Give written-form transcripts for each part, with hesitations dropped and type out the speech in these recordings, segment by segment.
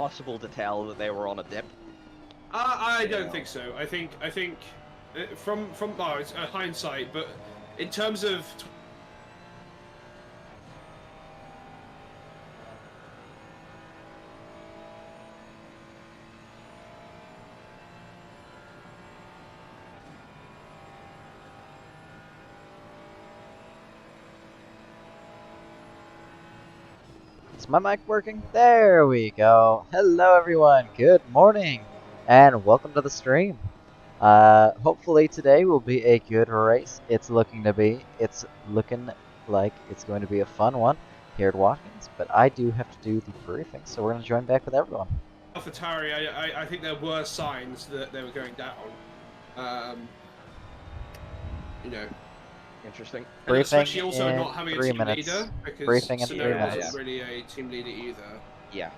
impossible to tell that they were on a dip. I don't think so. I think from it's hindsight, but in terms of Is my mic working? There we go. Hello everyone, good morning, and welcome to the stream. Hopefully today will be a good race. It's looking like it's going to be a fun one here at Watkins, but I do have to do the briefing, so we're going to join back with everyone. AlphaTauri, I think there were signs that they were going down. You know. Interesting. And especially also not having a team leader, because briefing in 3 Sonoda minutes. isn't really a team leader either. Yeah.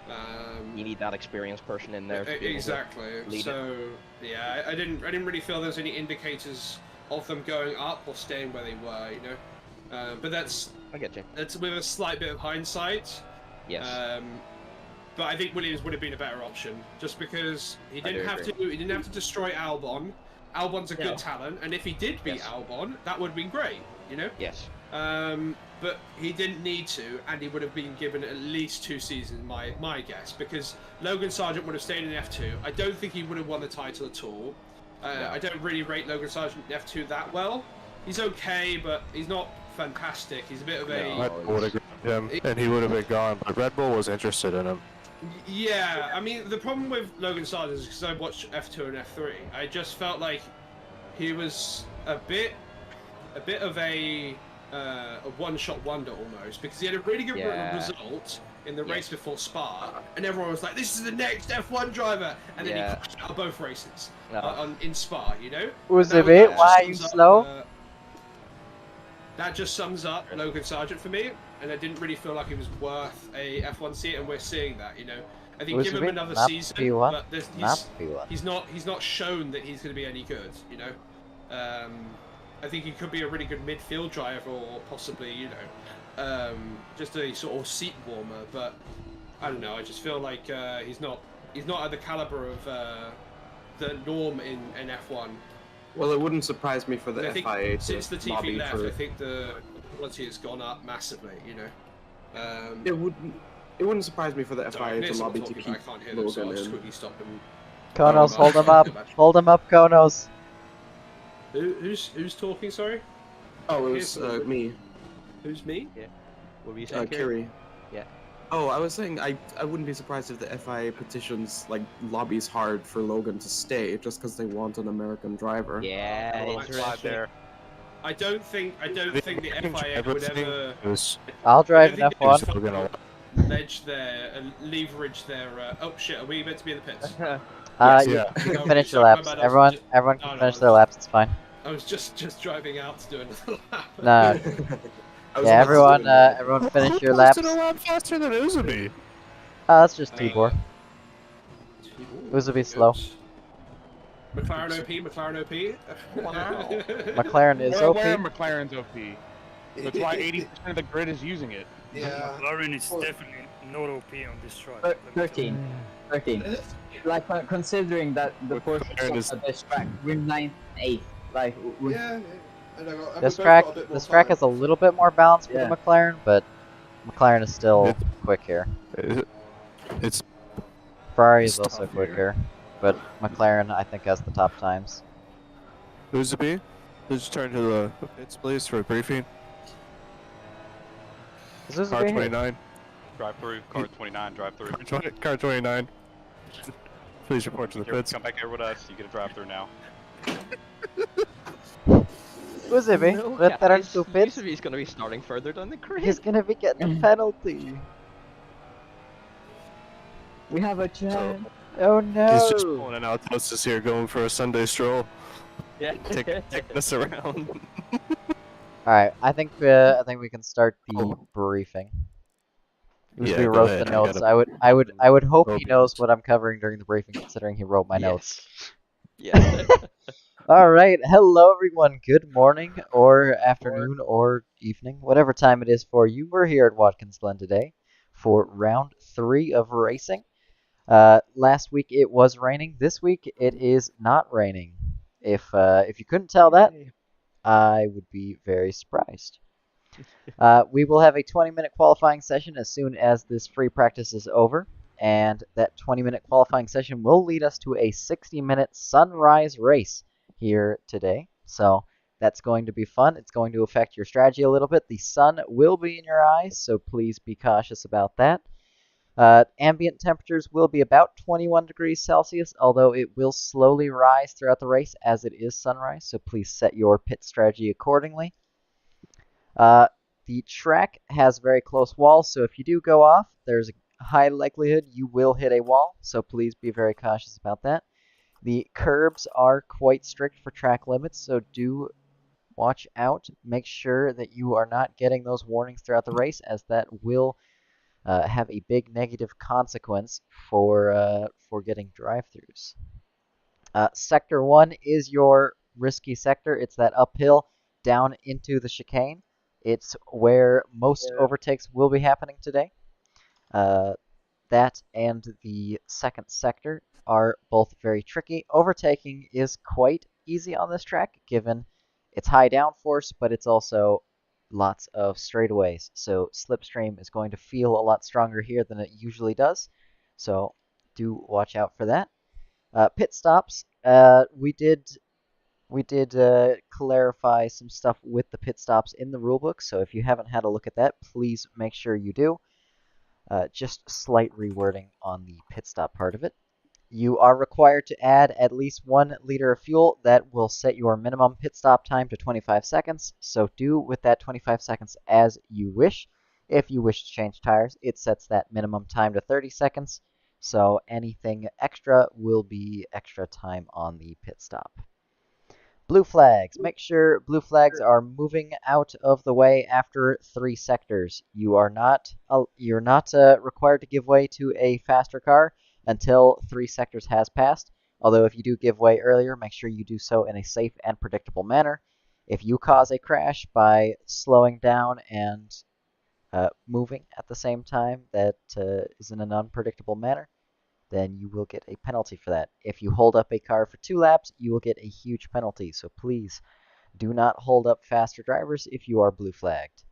You need that experienced person in there. Exactly. So yeah, I didn't really feel there was any indicators of them going up or staying where they were, you know. But I get you. That's with a slight bit of hindsight. Yes. But I think Williams would have been a better option, just because he didn't have to destroy Albon. Albon's a good talent, and if he did beat Albon, that would have been great, you know? Yes. But he didn't need to, and he would have been given at least 2 seasons, my guess, because Logan Sargent would have stayed in F2. I don't think he would have won the title at all. I don't really rate Logan Sargent in F2 that well. He's okay, but he's not fantastic. He's a bit of a... Red Bull would have grabbed him, and he would have been gone, but Red Bull was interested in him. Yeah, I mean, the problem with Logan Sargent is because I watched F2 and F3, I just felt like he was a bit of a one-shot wonder almost, because he had a really good result in the race before Spa, and everyone was like, "This is the next F1 driver," and then he crashed out of both races in Spa, you know. Was it? Why are you slow? That just sums up Logan Sargent for me, and I didn't really feel like he was worth a F1 seat, and we're seeing that, you know. I think give him another season, but he's not shown that he's going to be any good, you know. I think he could be a really good midfield driver, or possibly, you know, just a sort of seat warmer. But I don't know. I just feel like he's not at the caliber of the norm in F1. Well, it wouldn't surprise me for the FIA since the TV left. I think the quality has gone up massively. You know, it wouldn't surprise me for the FIA to lobby to keep Logan in. Konos, hold him up! Hold him up, Konos! Who's talking? Sorry. Oh, it was me. Who's me? Yeah. What were you saying? Kiri. Yeah. Oh, I was saying I wouldn't be surprised if the FIA petitions lobbies hard for Logan to stay just because they want an American driver. Yeah, it's right there. I don't think the FIA would ever. I'll drive an F1. Leverage their. Oh shit! Are we meant to be in the pits? You can finish your laps. Everyone can finish their laps. It's fine. I was just driving out to do another lap. No. Yeah, everyone finish your laps. A lot faster than Uzubi. Oh, that's just Tibor. Uzubi's slow. McLaren OP. Wow. McLaren is OP. McLaren's OP. That's why 80% of the grid is using it. Yeah. McLaren is definitely not OP on this track. 13. Like, considering that the Porsche at this track, we're 9th, 8th. Like, this track is a little bit more balanced for the McLaren, but McLaren is still quick here. Ferrari is also quick here, but McLaren I think has the top times. Uzubi, please turn to the pits, please, for a briefing. Is car 29. Drive through. Car 29. Drive through. Car 29. Please report to the pits. Come back here with us. You get a drive through now. Uzubi, return to pits. He's going to be starting further down the grid. He's going to be getting a penalty. We have a chance. Oh no! He's just pulling an Altosis here, going for a Sunday stroll. Yeah. Taking us around. Alright, I think we can start the briefing. We wrote the notes. I would hope he knows what I'm covering during the briefing, considering he wrote my notes. Yeah. Alright, hello everyone. Good morning, or afternoon, or evening, whatever time it is for you. We're here at Watkins Glen today for round 3 of racing. Last week it was raining. This week it is not raining. If you couldn't tell that, I would be very surprised. We will have a 20-minute qualifying session as soon as this free practice is over, and that 20-minute qualifying session will lead us to a 60-minute sunrise race here today. So that's going to be fun. It's going to affect your strategy a little bit. The sun will be in your eyes, so please be cautious about that. Ambient temperatures will be about 21 degrees Celsius, although it will slowly rise throughout the race as it is sunrise, so please set your pit strategy accordingly. The track has very close walls, so if you do go off, there's a high likelihood you will hit a wall, so please be very cautious about that. The curbs are quite strict for track limits, so do watch out. Make sure that you are not getting those warnings throughout the race, as that will have a big negative consequence for getting drive-throughs. Sector 1 is your risky sector. It's that uphill down into the chicane. It's where most overtakes will be happening today. That and the second sector are both very tricky. Overtaking is quite easy on this track, given it's high downforce, but it's also lots of straightaways. So slipstream is going to feel a lot stronger here than it usually does. So do watch out for that. Pit stops. We did clarify some stuff with the pit stops in the rulebook. So if you haven't had a look at that, please make sure you do. Just slight rewording on the pit stop part of it. You are required to add at least 1 liter of fuel. That will set your minimum pit stop time to 25 seconds. So do with that 25 seconds as you wish. If you wish to change tires, it sets that minimum time to 30 seconds. So anything extra will be extra time on the pit stop. Blue flags. Make sure blue flags are moving out of the way after 3 sectors. You're not required to give way to a faster car until 3 sectors has passed. Although if you do give way earlier, make sure you do so in a safe and predictable manner. If you cause a crash by slowing down and moving at the same time that is in an unpredictable manner, then you will get a penalty for that. If you hold up a car for 2 laps, you will get a huge penalty. So please do not hold up faster drivers if you are blue flagged.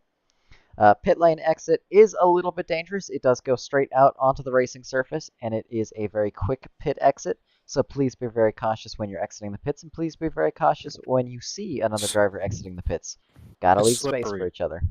Pit lane exit is a little bit dangerous. It does go straight out onto the racing surface, and it is a very quick pit exit. So please be very cautious when you're exiting the pits, and please be very cautious when you see another driver exiting the pits. Gotta leave space for each other.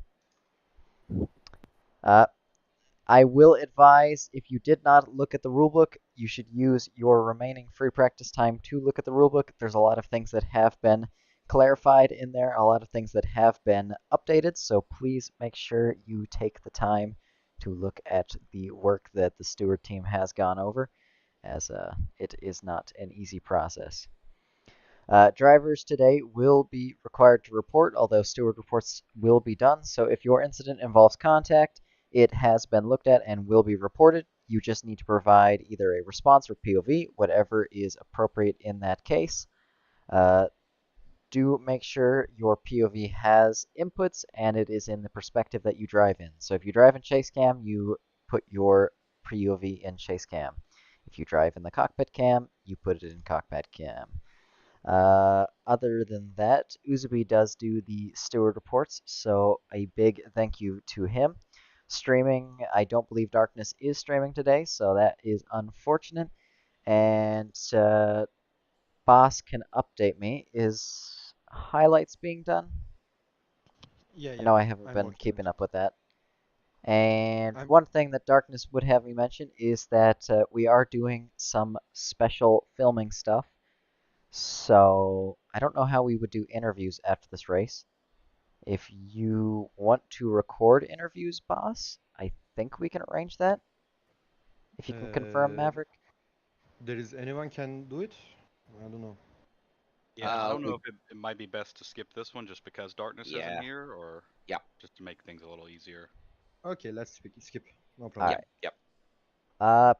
I will advise, if you did not look at the rulebook, you should use your remaining free practice time to look at the rulebook. There's a lot of things that have been clarified in there, a lot of things that have been updated, so please make sure you take the time to look at the work that the Steward team has gone over, as it is not an easy process. Drivers today will be required to report, although Steward reports will be done, so if your incident involves contact, it has been looked at and will be reported. You just need to provide either a response or POV, whatever is appropriate in that case. Do make sure your POV has inputs and it is in the perspective that you drive in. So if you drive in chase cam, you put your POV in chase cam. If you drive in the cockpit cam, you put it in cockpit cam. Other than that, Uzubi does do the Steward reports, so a big thank you to him. Streaming, I don't believe Darkness is streaming today, so that is unfortunate. And Boss can update me. Is highlights being done? Yeah. I know I haven't been keeping up with that. And one thing that Darkness would have me mention is that we are doing some special filming stuff. So I don't know how we would do interviews after this race. If you want to record interviews, Boss, I think we can arrange that. If you can confirm, Maverick. There is anyone can do it? I don't know. Yeah, I don't know if it might be best to skip this one just because Darkness isn't here, or just to make things a little easier. Okay, let's skip. No problem.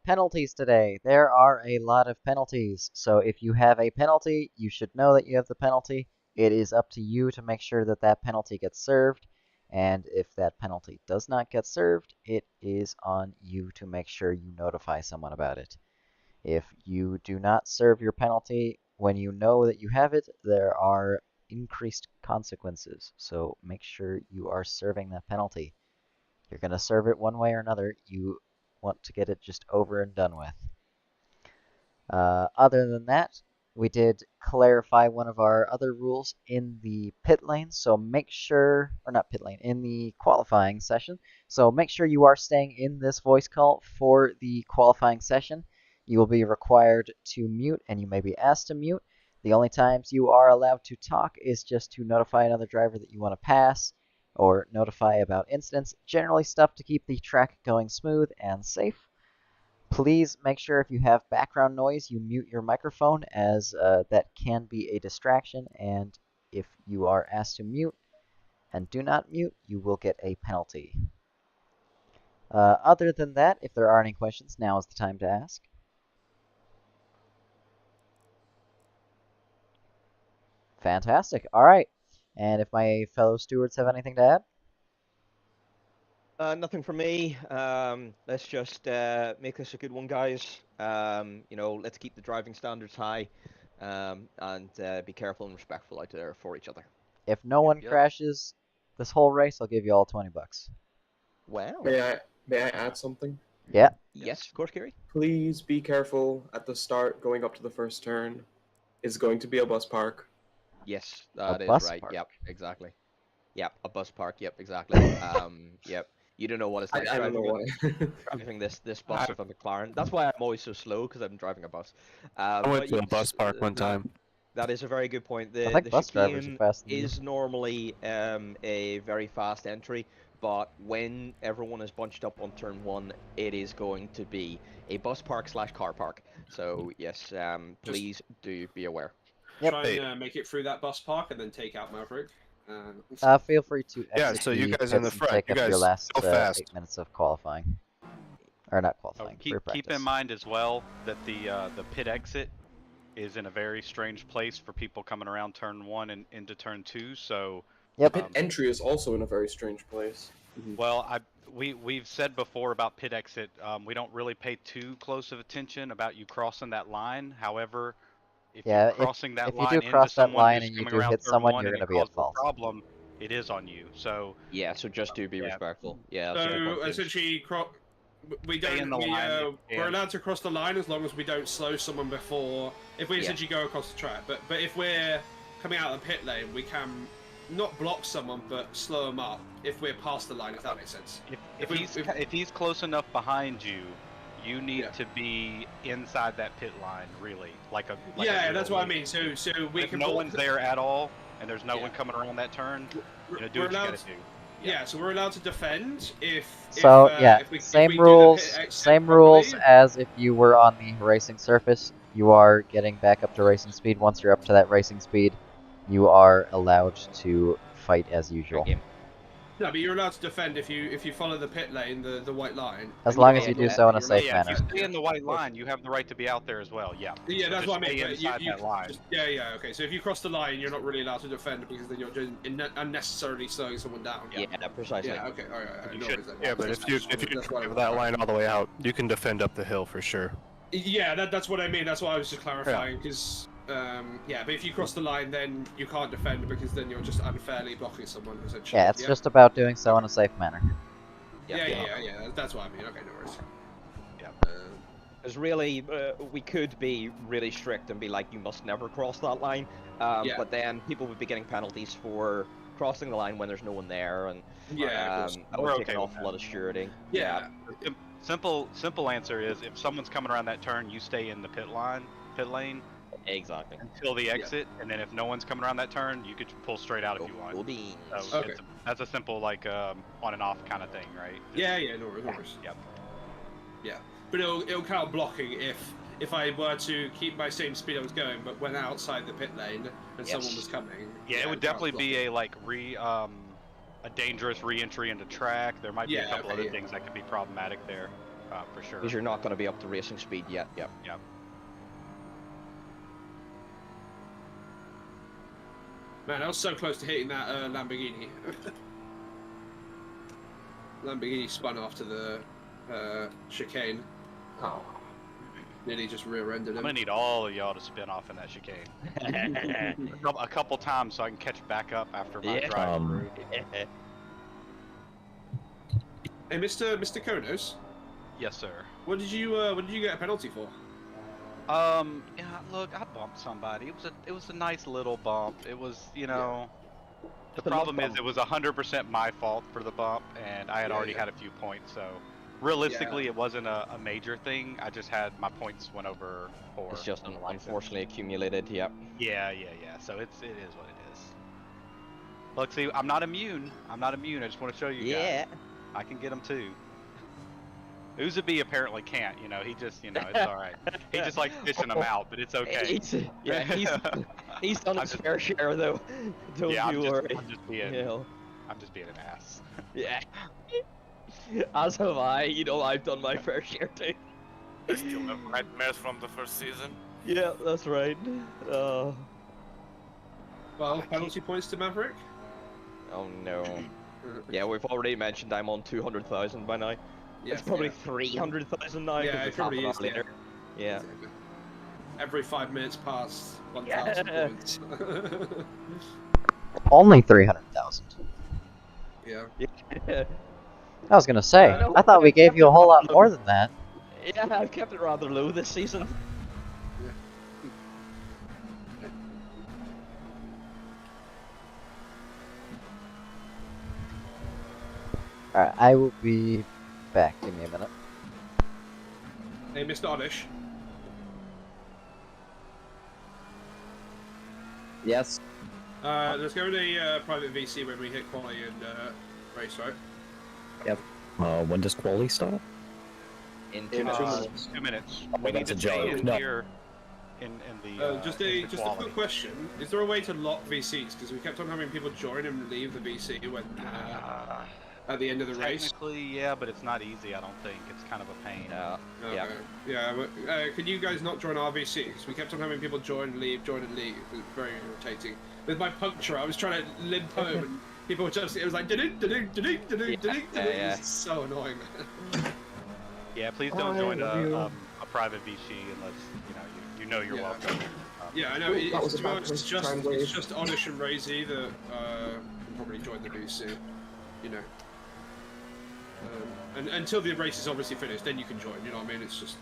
Penalties today. There are a lot of penalties. So if you have a penalty, you should know that you have the penalty. It is up to you to make sure that that penalty gets served. And if that penalty does not get served, it is on you to make sure you notify someone about it. If you do not serve your penalty when you know that you have it, there are increased consequences. So make sure you are serving that penalty. You're going to serve it one way or another. You want to get it just over and done with. Other than that, we did clarify one of our other rules in the pit lane, so make sure, or not pit lane, in the qualifying session. So make sure you are staying in this voice call for the qualifying session. You will be required to mute, and you may be asked to mute. The only times you are allowed to talk is just to notify another driver that you want to pass, or notify about incidents, generally stuff to keep the track going smooth and safe. Please make sure if you have background noise, you mute your microphone, as that can be a distraction. And if you are asked to mute and do not mute, you will get a penalty. Other than that, if there are any questions, now is the time to ask. Fantastic. All right. And if my fellow stewards have anything to add? Nothing from me. Let's just make this a good one, guys. Let's keep the driving standards high, and be careful and respectful out there for each other. If no one crashes this whole race, I'll give you all 20 bucks. Wow. May I add something? Yeah. Yes, of course, Gary. Please be careful at the start going up to the first turn. It's going to be a bus park. Yes, that is bus right. park. Yep, exactly. Yep, a bus park. Yep, exactly. Yep. You don't know what it's like I don't know why. driving this bus with a McLaren. That's why I'm always so slow, because I'm driving a bus. I went to a bus park one time. That is a very good point. I think bus drivers are faster than you. is normally a very fast entry, but when everyone is bunched up on turn 1, it is going to be a bus park / car park. So yes, please do be aware. Try and make it through that bus park and then take out Maverick. Feel free to exit Yeah, so you the guys in the pits and front, take you up your guys last go fast. 8 minutes of qualifying. Or not qualifying, free practice. Keep in mind as well that the pit exit is in a very strange place for people coming around turn 1 and into turn 2. So yep. Pit entry is also in a very strange place. Well, we've said before about pit exit. We don't really pay too close of attention about you crossing that line. However, if you're crossing that line into someone who's coming around turn 1 and it causes a problem, it is on you. So yeah, so just do be respectful. Yeah. So essentially, we're allowed to cross the line as long as we don't slow someone before. If we essentially go across the track, but if we're coming out of the pit lane, we can not block someone but slow them up if we're past the line. If that makes sense. If he's close enough behind you, you need to be inside that pit line, really, that's what I mean. So we if can. No one's there at all, and there's no one coming around that turn. Do what you gotta do. Yeah, so we're allowed to defend if. Same rules as if you were on the racing surface. You are getting back up to racing speed. Once you're up to that racing speed, you are allowed to fight as usual. No, but you're allowed to defend if you follow the pit lane, the white line. As long as you do so in a safe manner. If you stay in the white line, you have the right to be out there as well. Yeah. Yeah, that's what I mean. Inside that line. Okay. So if you cross the line, you're not really allowed to defend because then you're just unnecessarily slowing someone down. Yeah, precisely. Yeah. Okay. All right. Yeah, but if you have that line all the way out, you can defend up the hill for sure. Yeah, that's what I mean. That's why I was just clarifying because. But if you cross the line, then you can't defend because then you're just unfairly blocking someone, essentially. Yeah, it's just about doing so in a safe manner. Yeah. That's what I mean. Okay, no worries. Yeah. Because really, we could be really strict and be like, you must never cross that line. But then people would be getting penalties for crossing the line when there's no one there, and that would take an awful lot of stewarding. Yeah. Simple answer is if someone's coming around that turn, you stay in the pit lane. Exactly. Until the exit, and then if no one's coming around that turn, you could pull straight out if you want. So that's a simple on and off kind of thing, right? No worries. Yep. Yeah, but it'll count blocking if I were to keep my same speed I was going, but went outside the pit lane and someone was coming. Yeah, it would definitely be a dangerous re-entry into track. There might be a couple other things that could be problematic there, for sure. Because you're not going to be up to racing speed yet. Yep. Man, I was so close to hitting that Lamborghini. Lamborghini spun off to the chicane. Oh. nearly just rear-ended him. I'm gonna need all of y'all to spin off in that chicane. a couple times so I can catch back up after my drive through. Hey, Mr. Konos. Yes, sir. What did you get a penalty for? Yeah, look, I bumped somebody. It was a nice little bump. It was, you know, the problem is it was 100% my fault for the bump, and I had already had a few points, so realistically it wasn't a major thing. I just had my points went over 4. It's just unfortunately accumulated. Yep. Yeah. So it is what it is. Look, see, I'm not immune. I just want to show you guys. I can get them too. Uzabi apparently can't, you know, he just, you know, it's alright. He just likes fishing them out, but it's okay. He's done his fair share though. Don't you worry. I'm just being an ass. Yeah. As have I, you know, I've done my fair share too. I still have nightmares from the first season. Yeah, that's right. Well, penalty points to Maverick? Oh no. Yeah, we've already mentioned I'm on 200,000 by now. Yeah, it's probably 300,000 now. Yeah, it probably is. Later. Yeah. Every 5 minutes past 1,000 points. Only 300,000. Yeah. I was gonna say, I thought we gave you a whole lot more than that. Yeah, I've kept it rather low this season. Alright, I will be back. Give me a minute. Hey, Mr. Oddish. Yes. Let's go with a private VC when we hit quality and race, right? Yep. When does quality start? In 2 minutes. 2 minutes. Oh, We need that's to a stay joke. in No. here in the Just in a the quality. quick question: is there a way to lock VCs? Because we kept on having people join and leave the VC when at the end of the race. Technically, yeah, but it's not easy. I don't think it's kind of a pain. Okay. Yeah. But, can you guys not join our VCs? We kept on having people join and leave. It was very irritating. With my puncture, I was trying to limp home, and people were just. It was like It's so annoying, man. Yeah, please don't join a private VC unless you know you're welcome. Yeah, I know. It's just Oddish and Razy that can probably join the VC. You know. And until the race is obviously finished, then you can join. You know what I mean? It's just.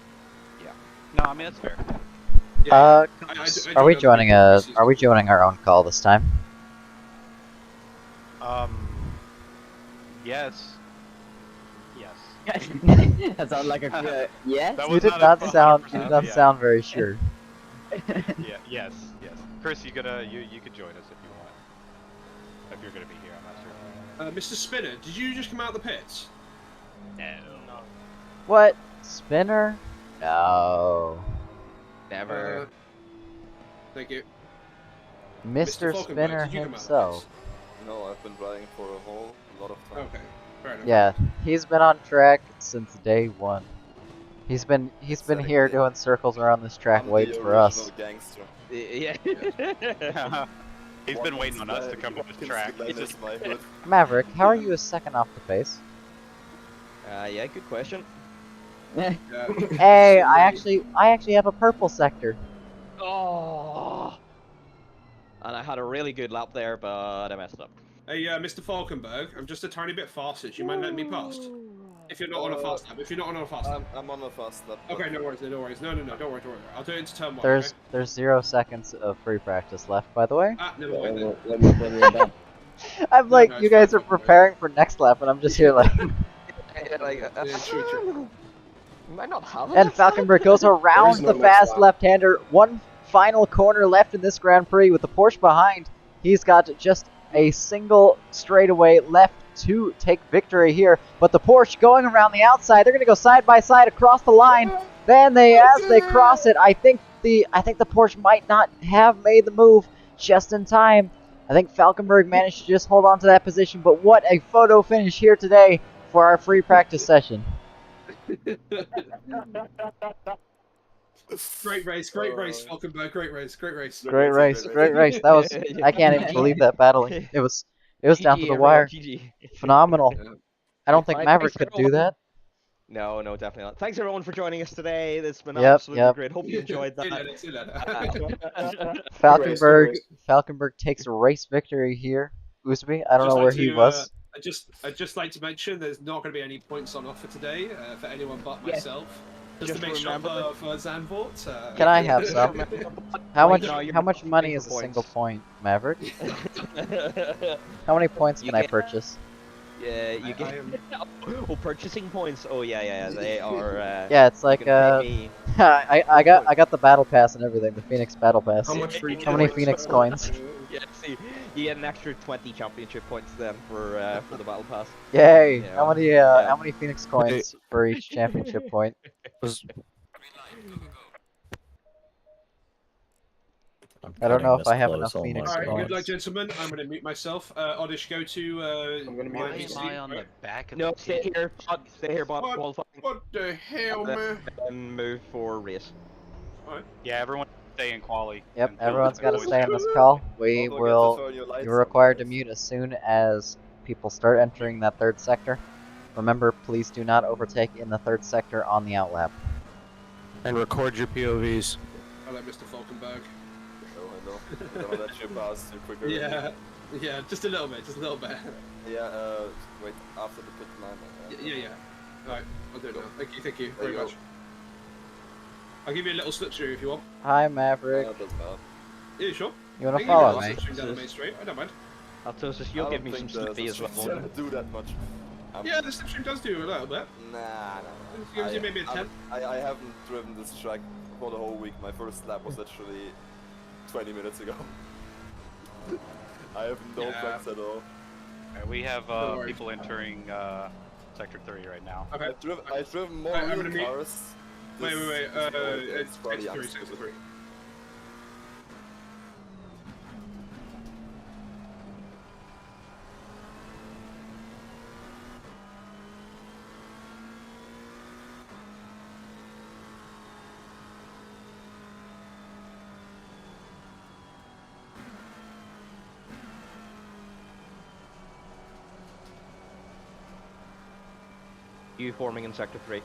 Yeah. No, I mean that's fair. Yeah, are we joining Are we joining our own call this time? Yes. That sounds like a yes. You did not sound very sure. Yeah. Yes. Chris, you could join us if you want. If you're gonna be here, I'm not sure. Mr. Spinner, did you just come out of the pits? No. What? Spinner? No. Never. Thank you. Mr. Spinner himself. No, I've been driving for a lot of time. Okay, fair enough. Yeah, he's been on track since day one. He's been here doing circles around this track waiting for us. Gangster. Yeah. He's been waiting on us to come to this track. Maverick, how are you a second off the pace? Yeah, good question. Hey, I actually have a purple sector. Oh. And I had a really good lap there, but I messed up. Hey, Mr. Falkenberg, I'm just a tiny bit faster. Do you mind letting me past? If you're not on a fast lap. I'm on a fast lap. Okay, no worries. No, don't worry. I'll do it into turn 1. There's 0 seconds of free practice left, by the way. Never mind then. I'm like, you guys are preparing for next lap, and I'm just here like. True. Might not have And Falkenberg goes around the fast left-hander. One final corner left in this Grand Prix with the Porsche behind. He's got just a single straightaway left to take victory here. But the Porsche going around the outside. They're going to go side by side across the line. Then as they cross it, I think the Porsche might not have made the move just in time. I think Falkenberg managed to just hold on to that position. But what a photo finish here today for our free practice session. Great race, Falkenberg. Great race. Great race. That was, I can't even believe that battle. It was down to the wire. Phenomenal. I don't think Maverick could do that. No, definitely not. Thanks everyone for joining us today. It's been absolutely great. Hope you enjoyed that. Falkenberg takes a race victory here. Usby, I don't know where he was. I'd just like to mention there's not going to be any points on offer today for anyone but myself. Just to make sure for Zandvoort. Can I have some? How much money is a single point, Maverick? How many points can I purchase? Yeah, you get purchasing points. Oh yeah, they are. Yeah, it's like I got the battle pass and everything, the Phoenix battle pass. How much for each How many Phoenix coins? Yeah, see, you get an extra 20 championship points then for the battle pass. Yay! You know, How many Phoenix coins for each championship point? I don't know if I have enough Phoenix coins. Alright, good luck, gentlemen. I'm going to mute myself. Oddish, go to. I'm going to mute myself. Why am I on the back of no, the stay here, Bob. Stay here, Bob. What the hell, man? And move for race. Alright. Yeah, everyone stay in quali. Yep, everyone's got to stay in this call. You're required to mute as soon as people start entering that third sector. Remember, please do not overtake in the third sector on the outlap. And record your POVs. Hello, Mr. Falkenberg. Gonna let you pass quicker. Yeah, just a little bit, Yeah, wait, after the pit line. Yeah. Alright, I'll do it now. Thank you very much. I'll give you a little slip through if you want. Hi, Maverick. Yeah, you sure? You wanna follow me? Down the main straight. I don't mind. Altosis, you'll give me some slippy as well. Doesn't do that much. Yeah, the slipstream does do a little bit. Nah. Gives you maybe a 10. I haven't driven this track for the whole week. My first lap was actually 20 minutes ago. I have no friends at all. Right, we have people entering Sector 30 right now. Okay. I've driven more real cars. Wait. It's Sector 3. You forming in Sector 3.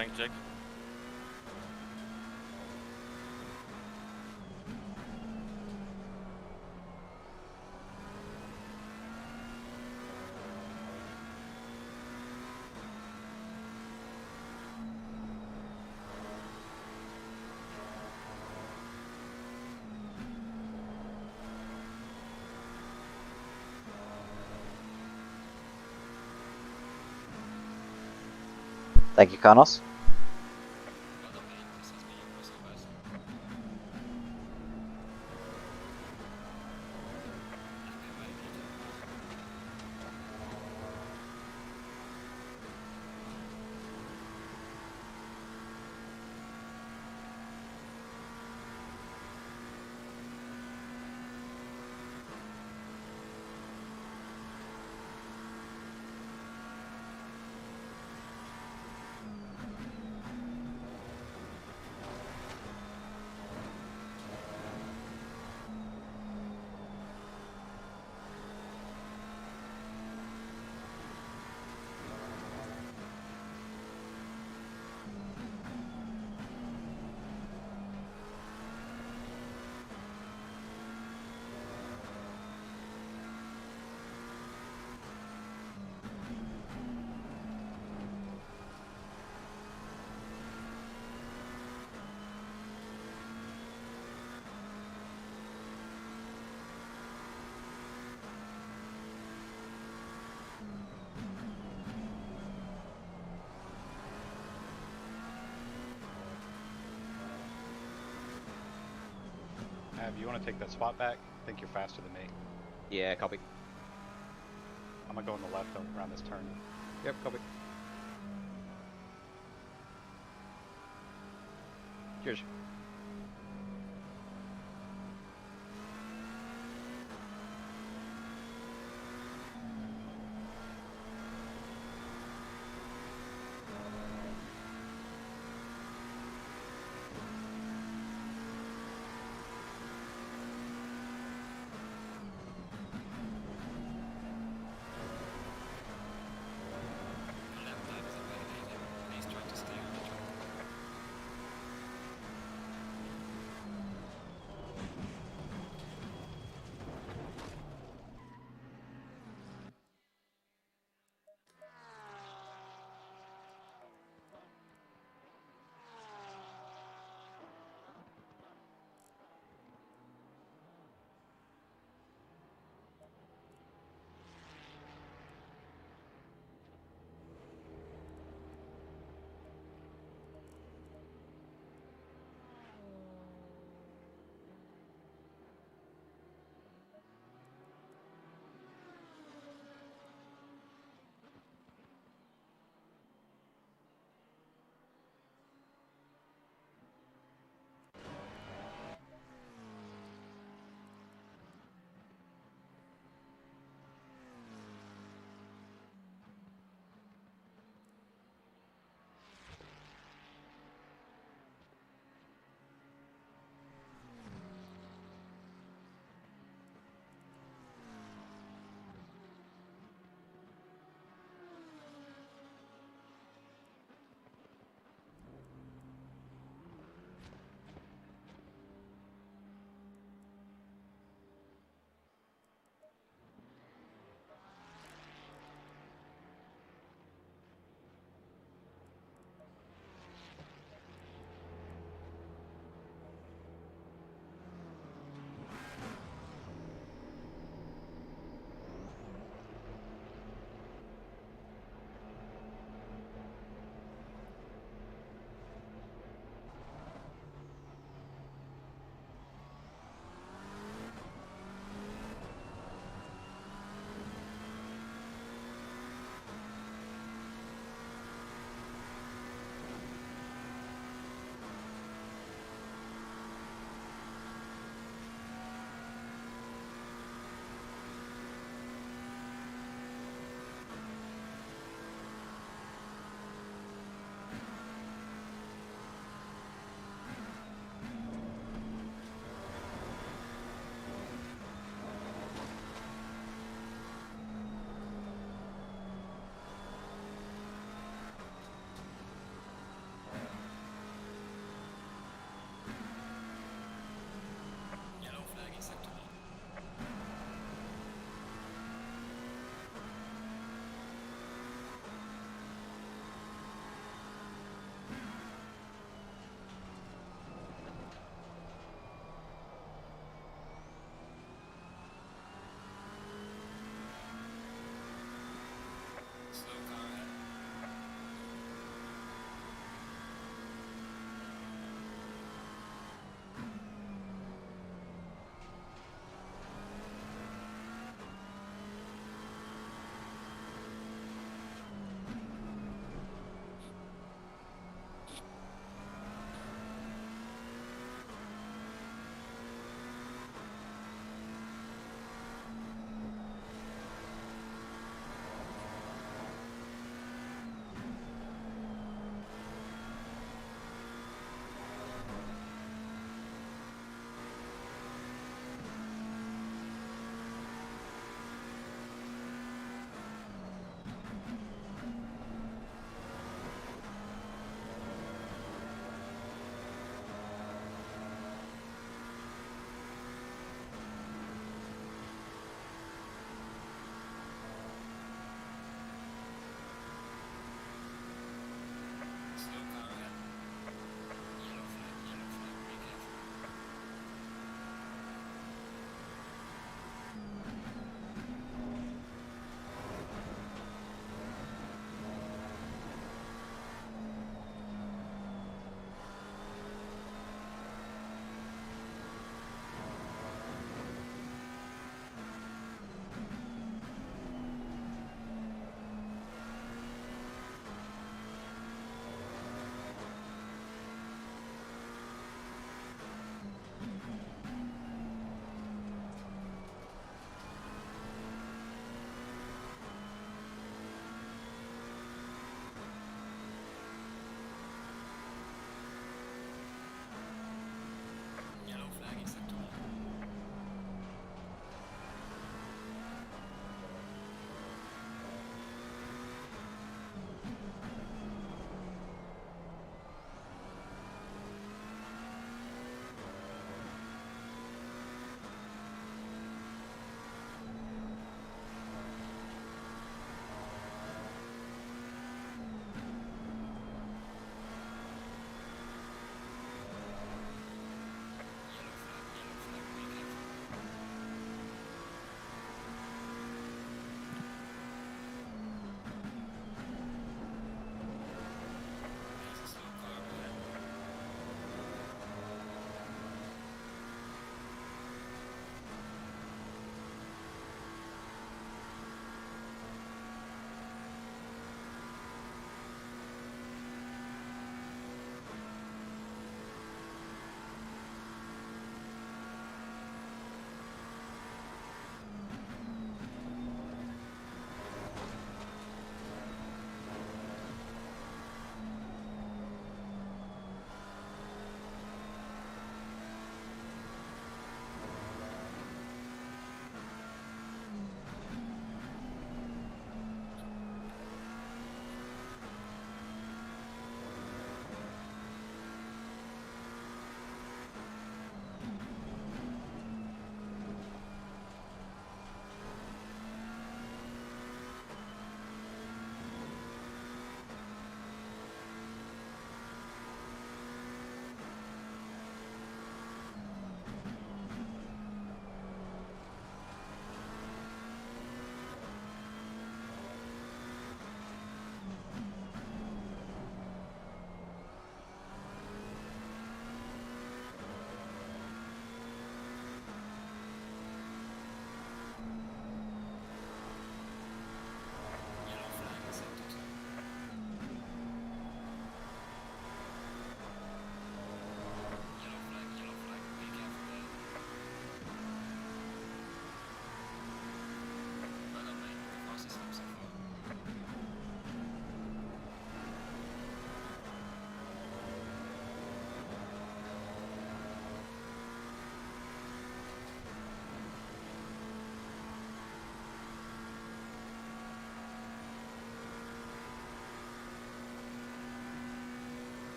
Tank check. Thank you, Carlos. You want to take that spot back? I think you're faster than me. Yeah, copy. I'm gonna go on the left around this turn. Yep, copy. Cheers.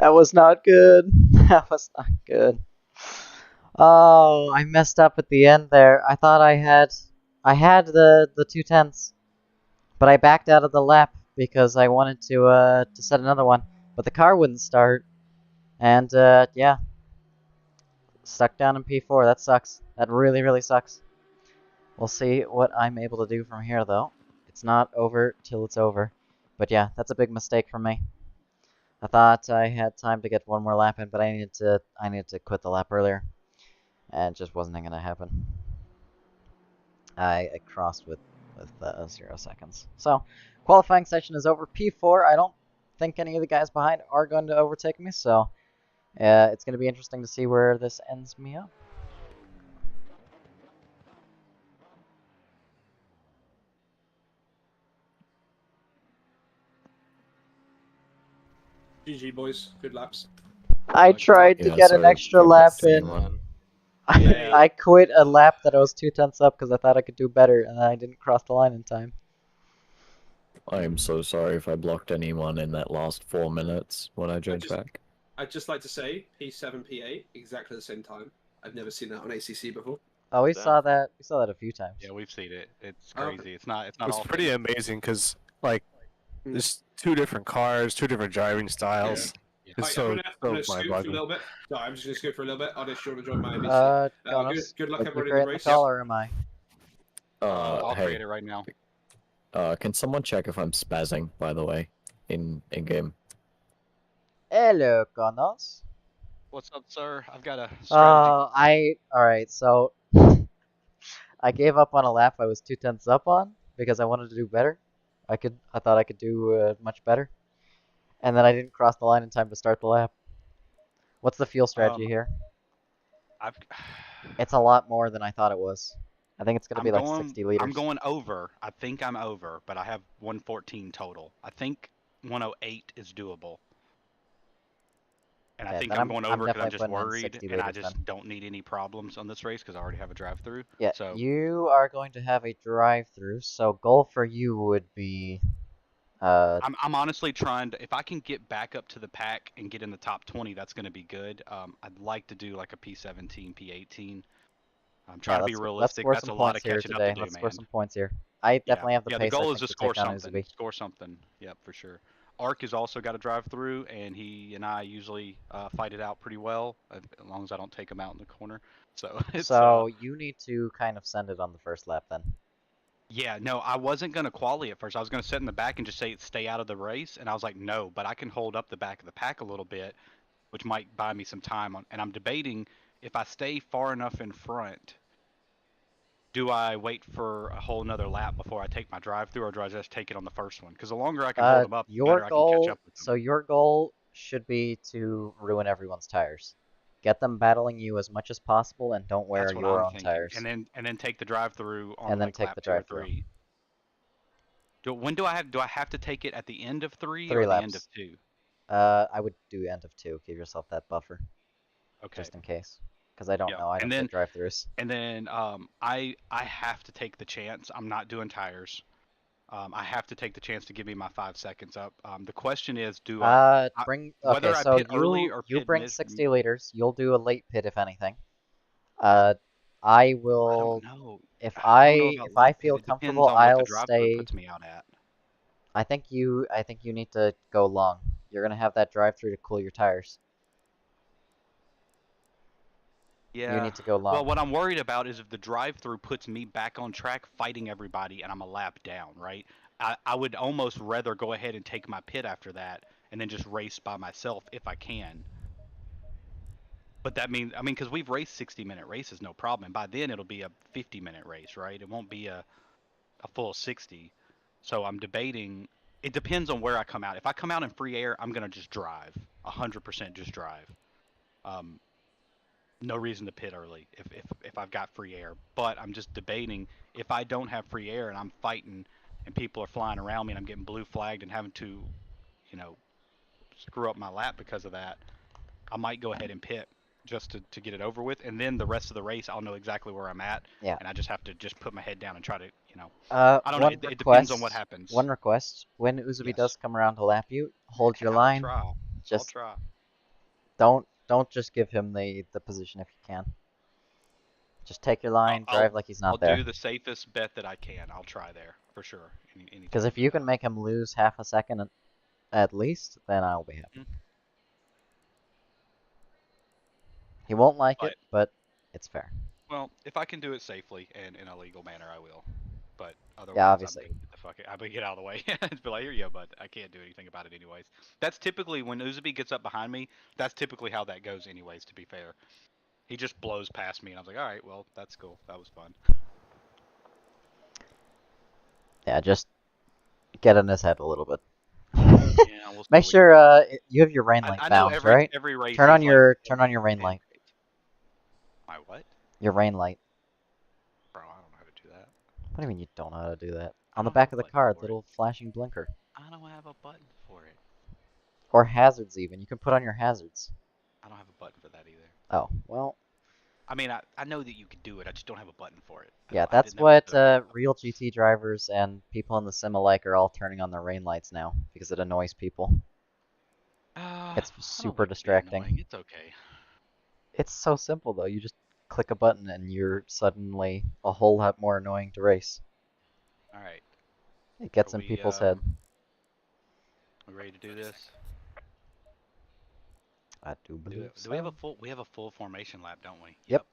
That was not good. That was not good. Oh, I messed up at the end there. I thought I had the 2/10s, but I backed out of the lap because I wanted to set another one, but the car wouldn't start, and yeah, stuck down in P4. That sucks. That really, really sucks. We'll see what I'm able to do from here, though. It's not over till it's over. But yeah, that's a big mistake from me. I thought I had time to get one more lap in, but I needed to quit the lap earlier, and it just wasn't going to happen. I crossed with 0 seconds. So, qualifying session is over. P4. I don't think any of the guys behind are going to overtake me, so it's going to be interesting to see where this ends me up. GG boys, good laps. I tried to get an extra lap in. I quit a lap that I was 2/10 up because I thought I could do better, and I didn't cross the line in time. I am so sorry if I blocked anyone in that last 4 minutes when I joined back. I'd just like to say P7, P8, exactly the same time. I've never seen that on ACC before. Oh, we saw that. We saw that a few times. Yeah, we've seen it. It's crazy. It's not. It's It's pretty amazing because like there's 2 different cars, 2 different driving styles. Yeah. It's I'm gonna so scoot for a mind-boggling. little bit. No, I'm just gonna scoot for a little bit. I'll just short join my ABC. Good luck everybody in the race. Call, or am I? I'll Hey, create it right now. can someone check if I'm spazzing, by the way, in game? Hello, Connors. What's up, sir? I've got a strategy. Alright, so I gave up on a lap I was 2/10 up on because I wanted to do better. I thought I could do much better. And then I didn't cross the line in time to start the lap. What's the fuel strategy here? It's a lot more than I thought it was. I think it's going to be like 60 liters. I'm going over. I think I'm over, but I have 114 total. I think 108 is doable. And I think I'm going over because I'm just worried, and I just don't need any problems on this race because I already have a drive-through. Yeah, so you are going to have a drive-through, so goal for you would be... I'm honestly trying to, if I can get back up to the pack and get in the top 20, that's going to be good. I'd like to do like a P17, P18. I'm trying to be realistic. That's a lot of catching up to do, Let's man. score some points here. I definitely have the pace. The goal is to to score take down something. Score something. Yep, for sure. Ark has also got a drive-through, and he and I usually fight it out pretty well, as long as I don't take him out in the corner. So it's, you need to kind of send it on the first lap then. Yeah, no, I wasn't going to quali at first. I was going to sit in the back and just say stay out of the race, and I was like, no, but I can hold up the back of the pack a little bit, which might buy me some time. And I'm debating if I stay far enough in front, do I wait for a whole nother lap before I take my drive-through, or do I just take it on the first one? Because the longer I can hold them up, the better I can catch up with them. So your goal should be to ruin everyone's tires. Get them battling you as much as possible, and don't wear your own tires. And then take the drive-through on and then like take lap the 2 or drive-through. 3. Do I have to take it at the end of 3 3 or laps. the end of 2? I would do end of 2. Give yourself that buffer. Okay. Just in case. Because I don't know. I don't take drive-throughs. And then I have to take the chance. I'm not doing tires. I have to take the chance to give me my 5 seconds up. The question is, do I bring? Whether Okay, so I pit early or you pit bring mid, 60 liters. You'll do a late pit if anything. I will. I don't know. If I feel comfortable, on I'll what the stay. Puts me out at. I think you need to go long. You're gonna have that drive-through to cool your tires. Yeah. You need to go long. Well, what I'm worried about is if the drive-through puts me back on track fighting everybody and I'm a lap down, right? I would almost rather go ahead and take my pit after that and then just race by myself if I can. But that means, because we've raced 60-minute races, no problem. And by then it'll be a 50-minute race, right? It won't be a full 60. So I'm debating. It depends on where I come out. If I come out in free air, I'm gonna just drive, 100% just drive. No reason to pit early if I've got free air. But I'm just debating if I don't have free air and I'm fighting and people are flying around me and I'm getting blue flagged and having to, screw up my lap because of that, I might go ahead and pit just to get it over with. And then the rest of the race, I'll know exactly where I'm at. Yeah. And I just have to just put my head down and try to, I don't know. It depends on what happens. One request: when Uzubi does come around to lap you, hold your line. I'll try. Don't just give him the position if you can. Just take your line, drive like he's not there. I'll do the safest bet that I can. I'll try there for sure. Because if you can make him lose half a second at least, then I'll be happy. He won't like it, but it's fair. Well, if I can do it safely and in a legal manner, I will. But otherwise, yeah, obviously. I'm gonna get out of the way. Be like, here you go, bud. I can't do anything about it anyways. That's typically when Uzabi gets up behind me. That's typically how that goes anyways. To be fair, he just blows past me, and I was like, all right, well, that's cool. That was fun. Yeah, just get in his head a little bit. Yeah, we'll Make sure you have your rain light bound, right? Every race turn on your rain light. My what? Your rain light. Bro, I don't know how to do that. What do you mean you don't know how to do that? On the back of the car, little flashing blinker. I don't have a button for it. Or hazards even. You can put on your hazards. I don't have a button for that either. Oh, well. I mean, I know that you can do it. I just don't have a button for it. Yeah, that's what real GT drivers and people in the sim alike are all turning on their rain lights now because it annoys people. It's super distracting. It's okay. It's so simple though. You just click a button and you're suddenly a whole lot more annoying to race. All right. It gets in people's head. We ready to do this? I do believe so. Do we have a full formation lap, don't we? Yep.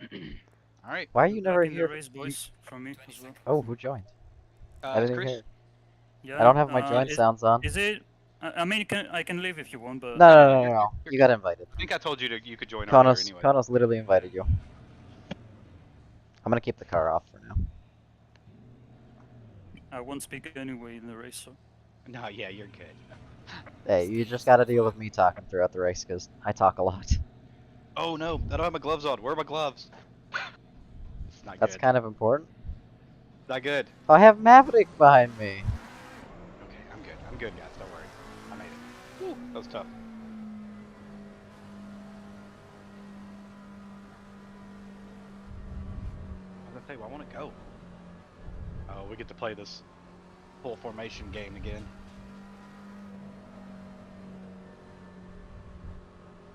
All right. Why are you never here? here? From me as well. Oh, who joined? I didn't hear. Yeah, I don't have my join sounds on. Is it? I mean, I can leave if you want, but No. You got invited. I think I told you you could join Konos, anyway. Konos literally invited you. I'm gonna keep the car off for now. I won't speak anyway in the race, so. No, yeah, you're good. Hey, you just gotta deal with me talking throughout the race, because I talk a lot. Oh no, I don't have my gloves on. Where are my gloves? It's not That's good. kind of important. Not good. Oh, I have Maverick behind me. Okay, I'm good. I'm good, guys. Don't worry. I made it. Woo, that was tough. I was gonna say, well, I want to go. Oh, we get to play this full formation game again.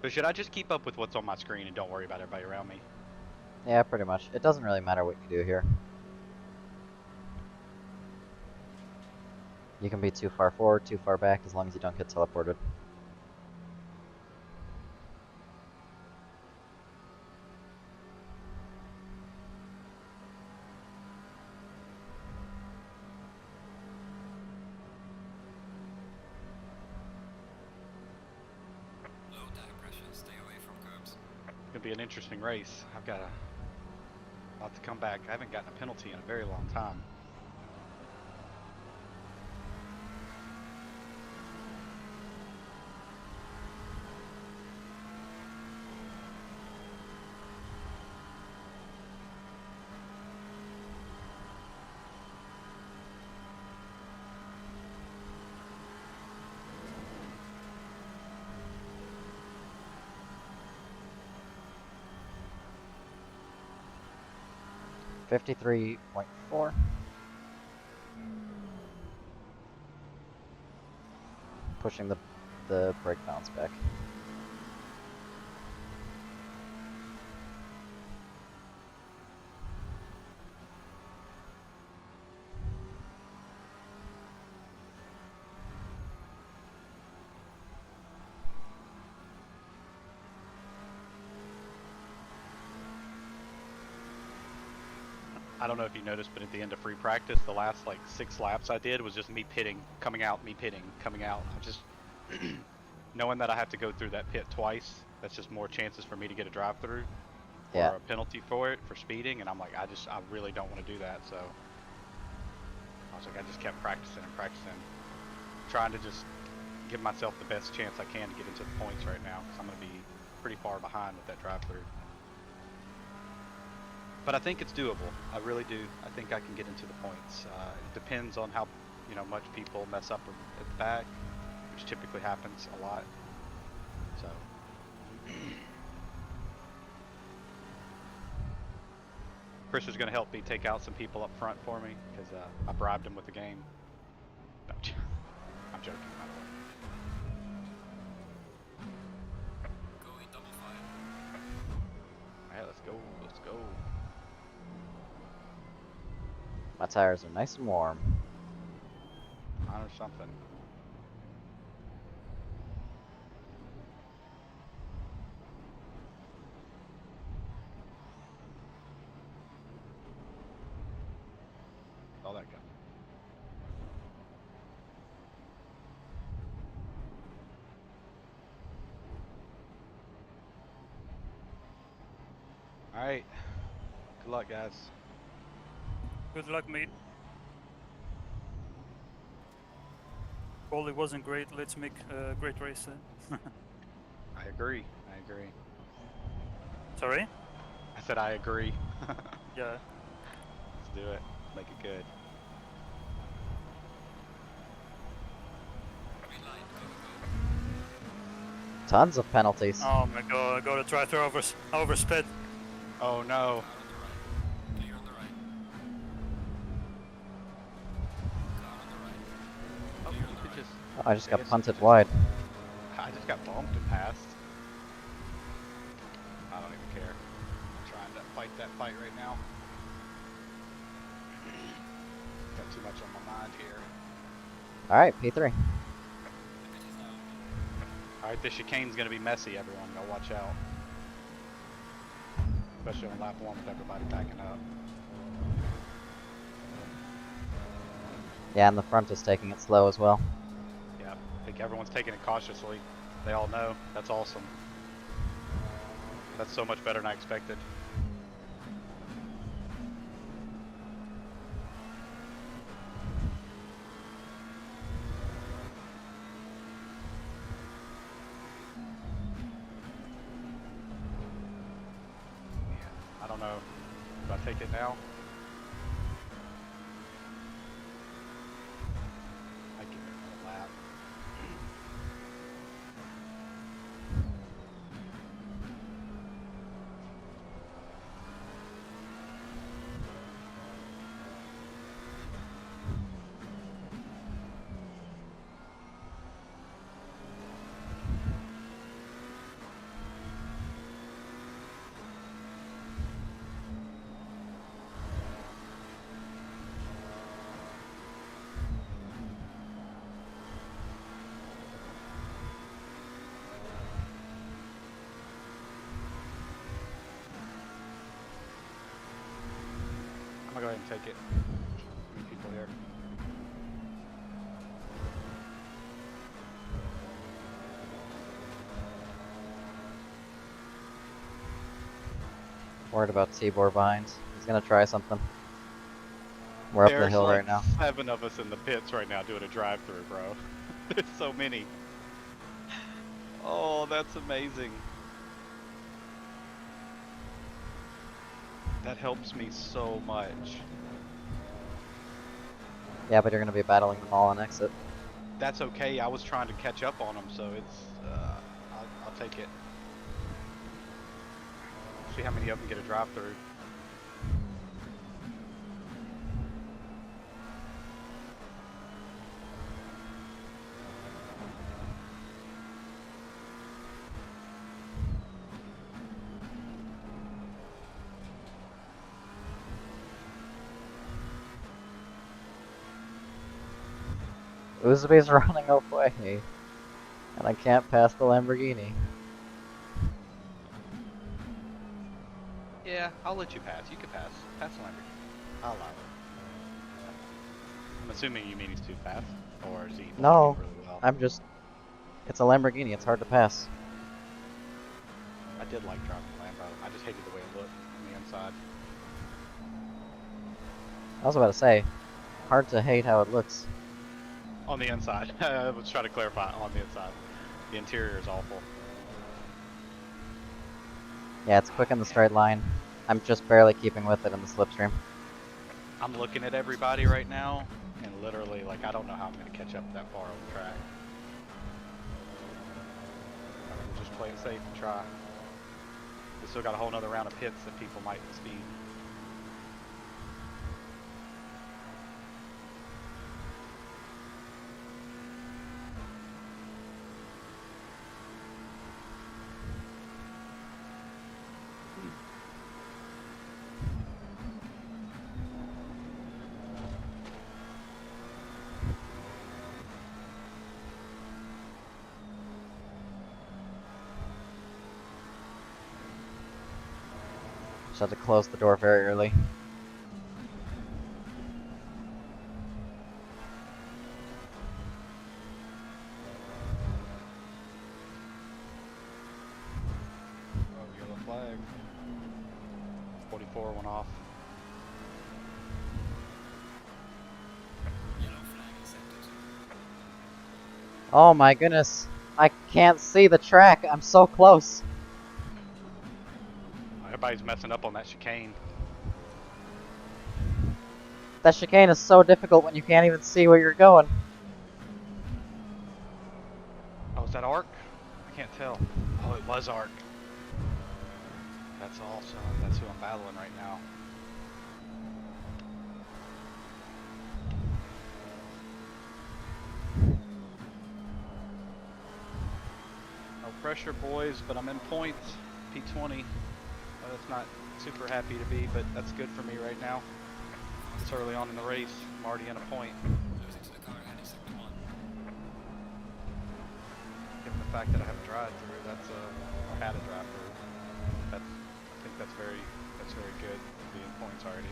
But should I just keep up with what's on my screen and don't worry about everybody around me? Yeah, pretty much. It doesn't really matter what you do here. You can be too far forward, too far back, as long as you don't get teleported. It's gonna be an interesting race. I've got a lot to come back. I haven't gotten a penalty in a very long time. .4. Pushing the brake balance back. I don't know if you noticed, but at the end of free practice, the last like 6 laps I did was just me pitting, coming out, me pitting, coming out. I just knowing that I have to go through that pit twice, that's just more chances for me to get a drive-through or a penalty for it for speeding, and I'm like, I really don't want to do that. So I was like, I just kept practicing and practicing, trying to just give myself the best chance I can to get into the points right now, because I'm going to be pretty far behind with that drive-through. But I think it's doable. I really do. I think I can get into the points. It depends on how much people mess up at the back, which typically happens a lot. So Chris is going to help me take out some people up front for me because I bribed him with the game. No, I'm joking. By the way. go, let's go. My tires are nice and warm. Mine or something. All that go. All right. Good luck, guys. Good luck, mate. Quality wasn't great. Let's make a great race. I agree. I agree. Sorry? I said I agree. Yeah. Let's do it. Make it good. Tons of penalties. Oh my god, I got to try to oversped. Oh no. Oh, you could just... Oh, I just got punted wide. I just got bumped and passed. I don't even care. I'm trying to fight that fight right now. Got too much on my mind here. Alright, P3. Alright, this chicane's gonna be messy, everyone. Gotta watch out. Especially on lap 1 with everybody backing up. Yeah, and the front is taking it slow as well. Yeah, I think everyone's taking it cautiously. They all know. That's awesome. That's so much better than I expected. I don't know. Do I take it now? I give it another lap. I'm gonna go ahead and take it. Too many people here. Worried about Tibor behind. He's gonna try something. We're up the hill like right now. 7 of us in the pits right now doing a drive-through, bro. There's so many. Oh, that's amazing. That helps me so much. Yeah, but you're gonna be battling them all on exit. That's okay. I was trying to catch up on them, so it's. I'll take it. See how many of them get a drive-through. Uzube's running away, and I can't pass the Lamborghini. Yeah, I'll let you pass. You can pass. Pass the Lamborghini. I'll allow it. I'm assuming you mean he's too fast, or is he No, really well? I'm just... It's a Lamborghini, it's hard to pass. I did like driving the Lambo. I just hated the way it looked on the inside. I was about to say, hard to hate how it looks. On the inside. I was trying to clarify on the inside. The interior is awful. Yeah, it's quick in the straight line. I'm just barely keeping with it in the slipstream. I'm looking at everybody right now, and literally, like, I don't know how I'm going to catch up that far on the track. We'll just play it safe and try. We still got a whole nother round of pits that people might speed. Just had to close the door very early. Oh, yellow flag. 44 went off. Oh my goodness. I can't see the track. I'm so close. Everybody's messing up on that chicane. That chicane is so difficult when you can't even see where you're going. Oh, is that Arc? I can't tell. Oh, it was Arc. That's awesome. That's who I'm battling right now. No pressure, boys, but I'm in points. P20. That's not super happy to be, but that's good for me right now. It's early on in the race. I'm already in a point. Given the fact that I have a drive through, that's or had a drive through. I think that's very good to be in points already.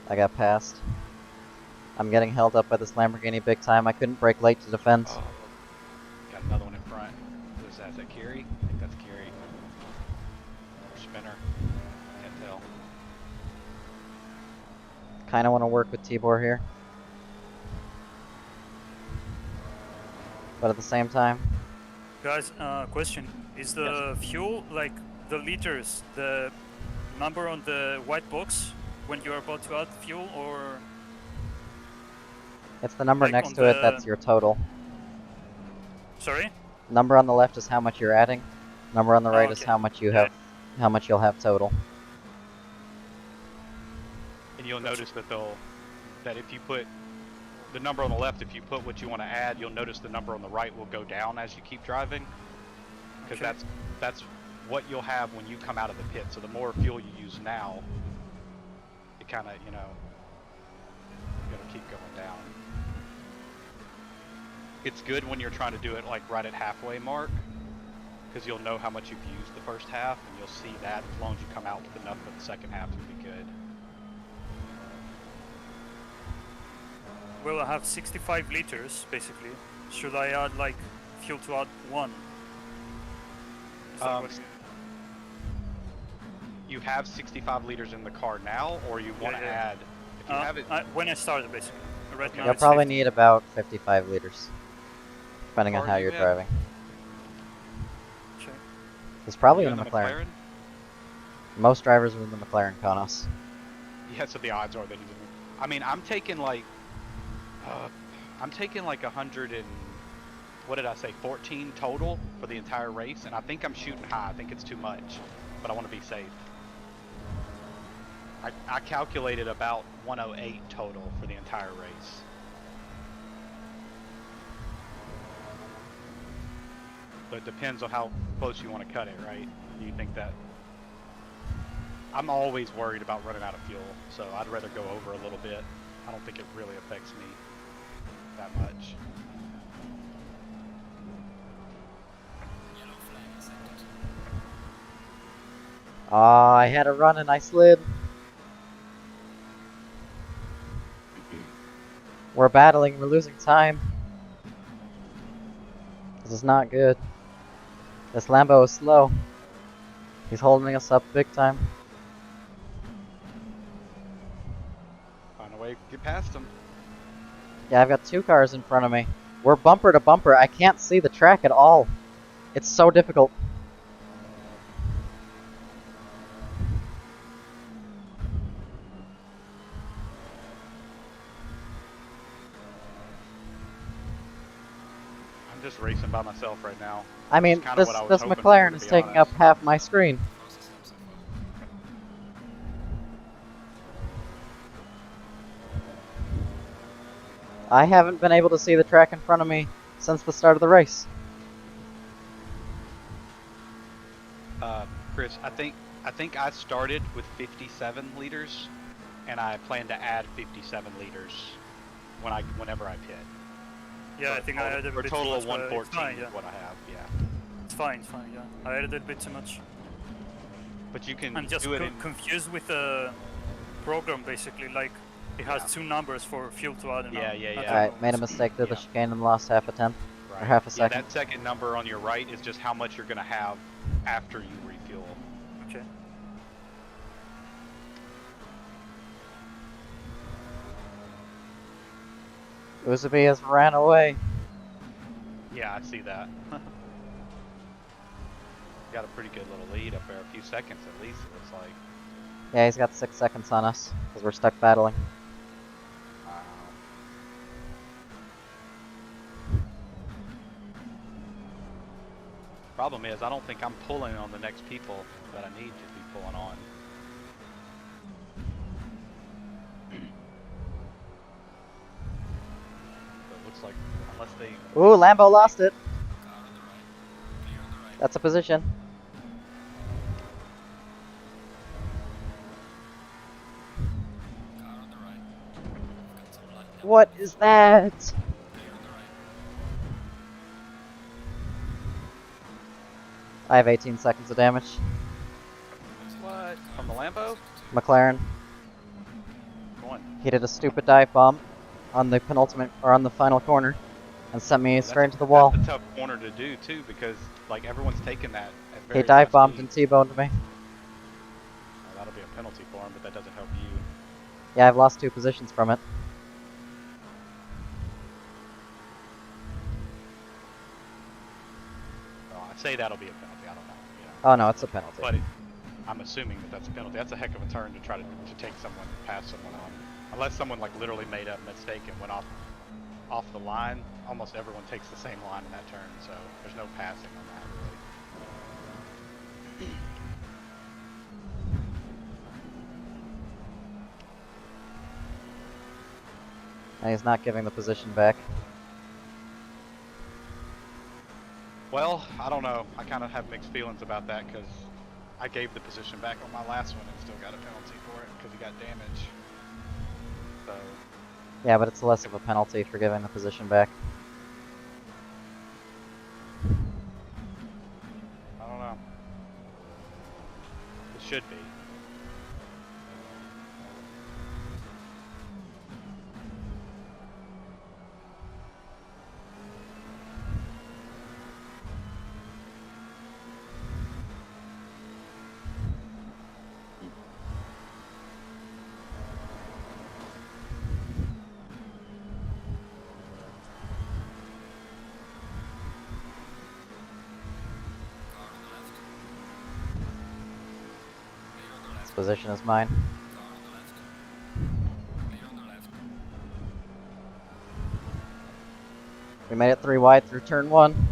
I got passed. I'm getting held up by this Lamborghini big time. I couldn't brake late to defend. Oh, got another one in front. Who is that? Is that Kiri? I think that's Kiri. Or Spinner. Can't tell. Kinda wanna work with Tibor here. But at the same time... Guys, question. Is the fuel, like the liters, the number on the white box when you're about to add fuel, or... It's the number like next to it that's your total. Sorry? Number on the left is how much you're adding. Number on the right is okay. how much you have, how much you'll have total. And you'll notice that if you put the number on the left, if you put what you want to add, you'll notice the number on the right will go down as you keep driving. Because that's what you'll have when you come out of the pit. So the more fuel you use now, it kind of, you know, it'll keep going down. It's good when you're trying to do it like right at halfway mark, because you'll know how much you've used the first half, and you'll see that as long as you come out with enough for the second half, you'll be good. Well, I have 65 liters, basically. Should I add, like, fuel to add 1? You have 65 liters in the car now, or you want to add? If you have it, when I started, basically. Right now You'll it's probably 50. need about 55 liters, depending on car how you you're have? driving. Okay. It's probably you in a the McLaren. Most drivers are in the McLaren Konos. Yeah, so the odds are that he's in. I mean, I'm taking like 100 and what did I say? 14 total for the entire race, and I think I'm shooting high. I think it's too much, but I want to be safe. I calculated about 108 total for the entire race. But it depends on how close you want to cut it, right? Do you think that? I'm always worried about running out of fuel, so I'd rather go over a little bit. I don't think it really affects me that much. I had a run and I slid. We're battling, we're losing time. This is not good. This Lambo is slow. He's holding us up big time. Find a way to get past him. Yeah, I've got 2 cars in front of me. We're bumper to bumper. I can't see the track at all. It's so difficult. I'm just racing by myself right now. I mean, this McLaren is taking up half my screen. I haven't been able to see the track in front of me since the start of the race. Chris, I think I started with 57 liters, and I plan to add 57 liters whenever I pit. Yeah, I think I added a for a bit total too of much, but 114 it's fine, yeah. is what I have. Yeah. It's fine, yeah. I added a bit too much. But you can I'm just do it in... confused with the program, basically. Like, it has two numbers for fuel to add. Yeah. Alright, made a mistake through the chicane and lost half a tenth. Right. Or half a second. Yeah, that second number on your right is just how much you're going to have after you refuel. Okay. Uzabi has ran away. Yeah, I see that. Got a pretty good little lead up there, a few seconds at least, it looks like. Yeah, he's got 6 seconds on us, because we're stuck battling. Wow. Problem is, I don't think I'm pulling on the next people that I need to be pulling on. So it looks like, unless they... Ooh, Lambo lost it. That's a position. What is that? I have 18 seconds of damage. What? From the Lambo? McLaren. Go on. He did a stupid dive bomb on the penultimate, or on the final corner, and sent me straight into the wall. That's a tough corner to do too, because like everyone's taking that at very He dive fast bombed speed. and T-boned me. Well, that'll be a penalty for him, but that doesn't help you. Yeah, I've lost 2 positions from it. Well, I say that'll be a penalty. I don't know. You know. Oh no, it's a penalty. But I'm assuming that that's a penalty. That's a heck of a turn to try to take someone, pass someone on. Unless someone like literally made a mistake and went off the line, almost everyone takes the same line in that turn, so there's no passing on that really. And he's not giving the position back. Well, I don't know. I kind of have mixed feelings about that because I gave the position back on my last one and still got a penalty for it because he got damage. So. Yeah, but it's less of a penalty for giving the position back. I don't know. It should be. This position is mine. We made it 3 wide through turn 1.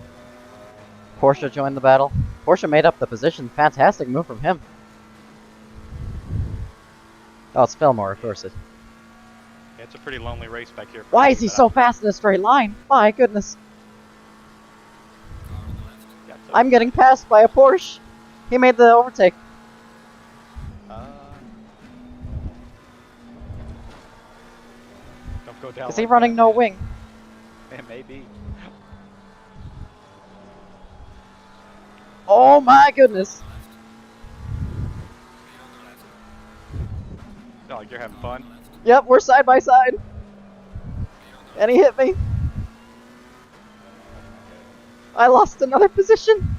Porsche joined the battle. Porsche made up the position. Fantastic move from him. Oh, it's Fillmore, of course. Yeah, it's a pretty lonely race back here. Why is he so fast in a straight line? My goodness. I'm getting passed by a Porsche. He made the overtake. Don't go down. Is he running no wing? It may be. Oh my goodness. Oh, you're having fun? Yep, we're side by side. And he hit me. I lost another position.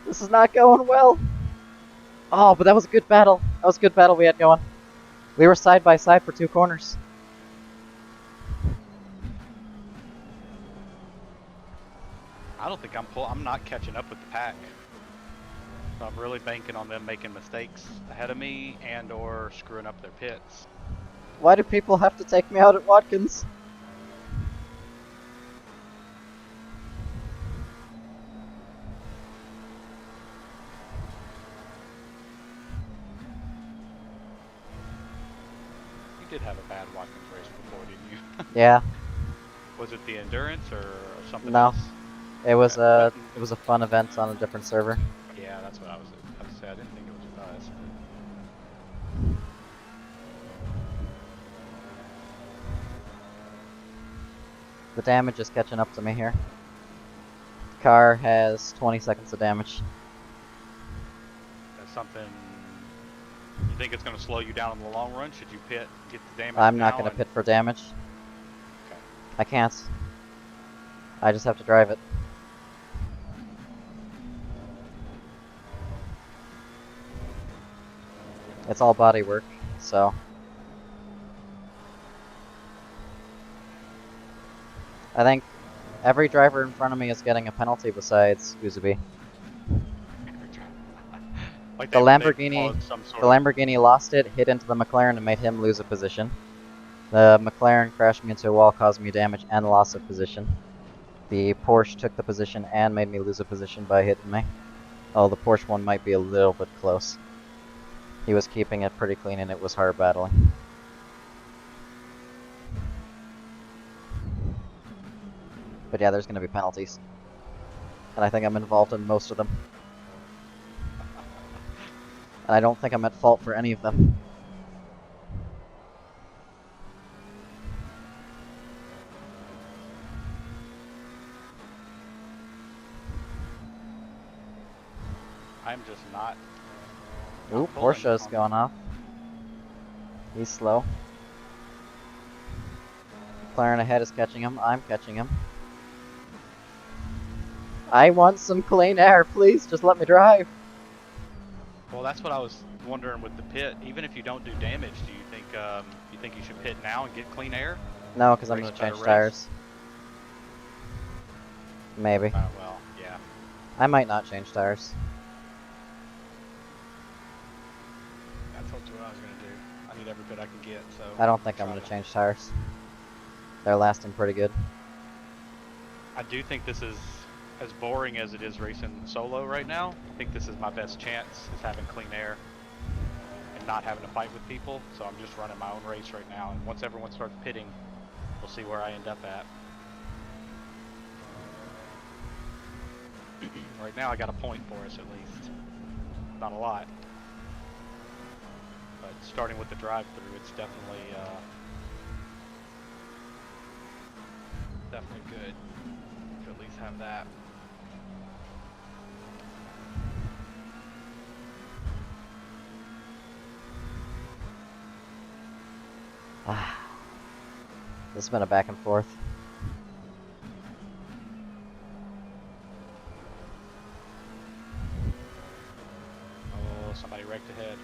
This is not going well. Oh, but that was a good battle. That was a good battle we had going. We were side by side for 2 corners. I don't think I'm not catching up with the pack. So I'm really banking on them making mistakes ahead of me and or screwing up their pits. Why do people have to take me out at Watkins? You did have a bad Watkins race before, didn't you? Yeah. Was it the endurance or something No. else? It was it was a fun event on a different server. Yeah, that's what I was saying. I didn't think it was with us. The damage is catching up to me here. Car has 20 seconds of damage. That's something. You think it's going to slow you down in the long run? Should you pit, get the damage? I'm not going to pit for damage. Okay. I can't. I just have to drive it. It's all body work, so. I think every driver in front of me is getting a penalty besides Uzubi. Like the Lamborghini lost it, hit into the McLaren, and made him lose a position. The McLaren crashed me into a wall, caused me damage and loss of position. The Porsche took the position and made me lose a position by hitting me. Oh, the Porsche one might be a little bit close. He was keeping it pretty clean and it was hard battling. But yeah, there's going to be penalties. And I think I'm involved in most of them. And I don't think I'm at fault for any of them. I'm just not. Ooh, Porsche's going off. He's slow. McLaren ahead is catching him. I'm catching him. I want some clean air, please. Just let me drive. Well, that's what I was wondering with the pit. Even if you don't do damage, do you think you should pit now and get clean air? No, because I'm going to change tires. Maybe. Well, yeah. I might not change tires. I told you what I was going to do. I need every bit I can get, so. I don't think I'm going to change tires. They're lasting pretty good. I do think this is as boring as it is racing solo right now. I think this is my best chance, is having clean air and not having to fight with people. So I'm just running my own race right now, and once everyone starts pitting, we'll see where I end up at. Right now I got a point for us at least. Not a lot. But starting with the drive-through, it's definitely good to at least have that. This has been a back and forth. Oh, somebody wrecked ahead.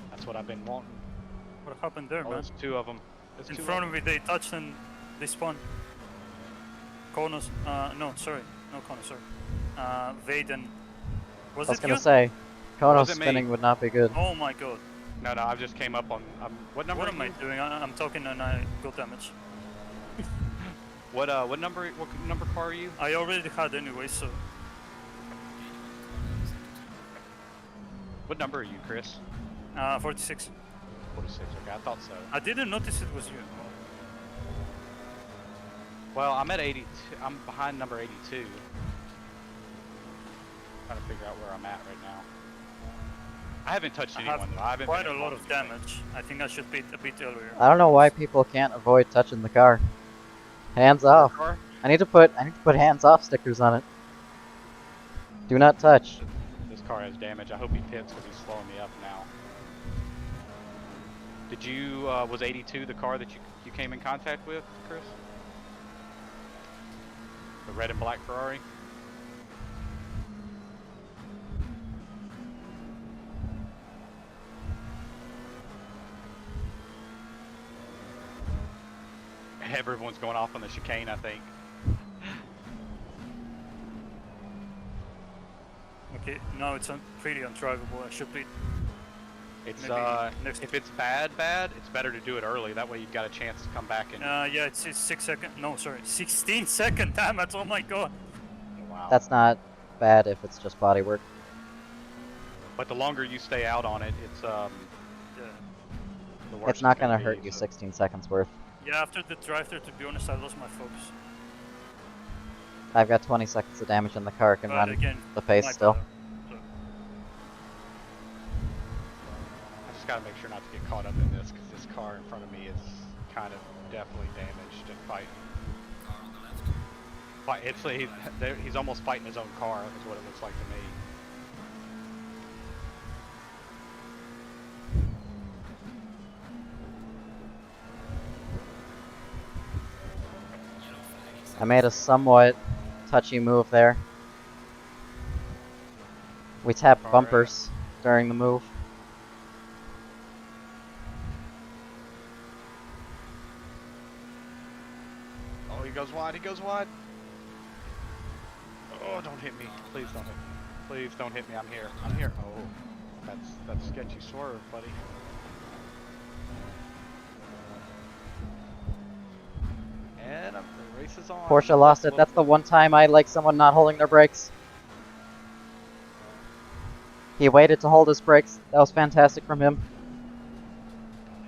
That's what I've been wanting. What happened there, man? There's two of them. In front of me, they touched and they spawned. Konos, no, sorry. No Konos, sorry. Vaden. Was it you? I was gonna say, Konos spinning would not be good. Oh my god. No, I just came up on. What number? What am I doing? I'm talking and I got damage. What number car are you? I already had anyway, so. What number are you, Chris? 46. 46. Okay, I thought so. I didn't notice it was you. Well, I'm at 82. I'm behind number 82. Trying to figure out where I'm at right now. I haven't touched anyone though. I haven't quite a lot of damage. I think I should beat a bit earlier. I don't know why people can't avoid touching the car. Hands off. I need to put hands off stickers on it. Do not touch. This car has damage. I hope he pits because he's slowing me up now. Did you was 82 the car that you came in contact with, Chris? The red and black Ferrari? Everyone's going off on the chicane, I think. Okay, no, it's pretty undrivable. I should be. It's if it's bad, it's better to do it early. That way you've got a chance to come back and. Yeah, it's 6 seconds. No, sorry, 16 second. Damn it! Oh my god. Wow. That's not bad if it's just body work. But the longer you stay out on it, it's Yeah. the worse It's not gonna be, hurt you so. 16 seconds worth. Yeah, after the drive-through, to be honest, I lost my focus. I've got 20 seconds of damage and the car can run again, the pace still. So. I just gotta make sure not to get caught up in this, because this car in front of me is kind of definitely damaged and fighting. He's almost fighting his own car, is what it looks like to me. I made a somewhat touchy move there. We tapped bumpers during the move. Oh, he goes wide, he goes wide. Oh, don't hit me. Please don't hit me. Please don't hit me, I'm here. I'm here. Oh, that's sketchy swerve, buddy. And the race is on. Porsche lost it. That's the one time I like someone not holding their brakes. He waited to hold his brakes. That was fantastic from him.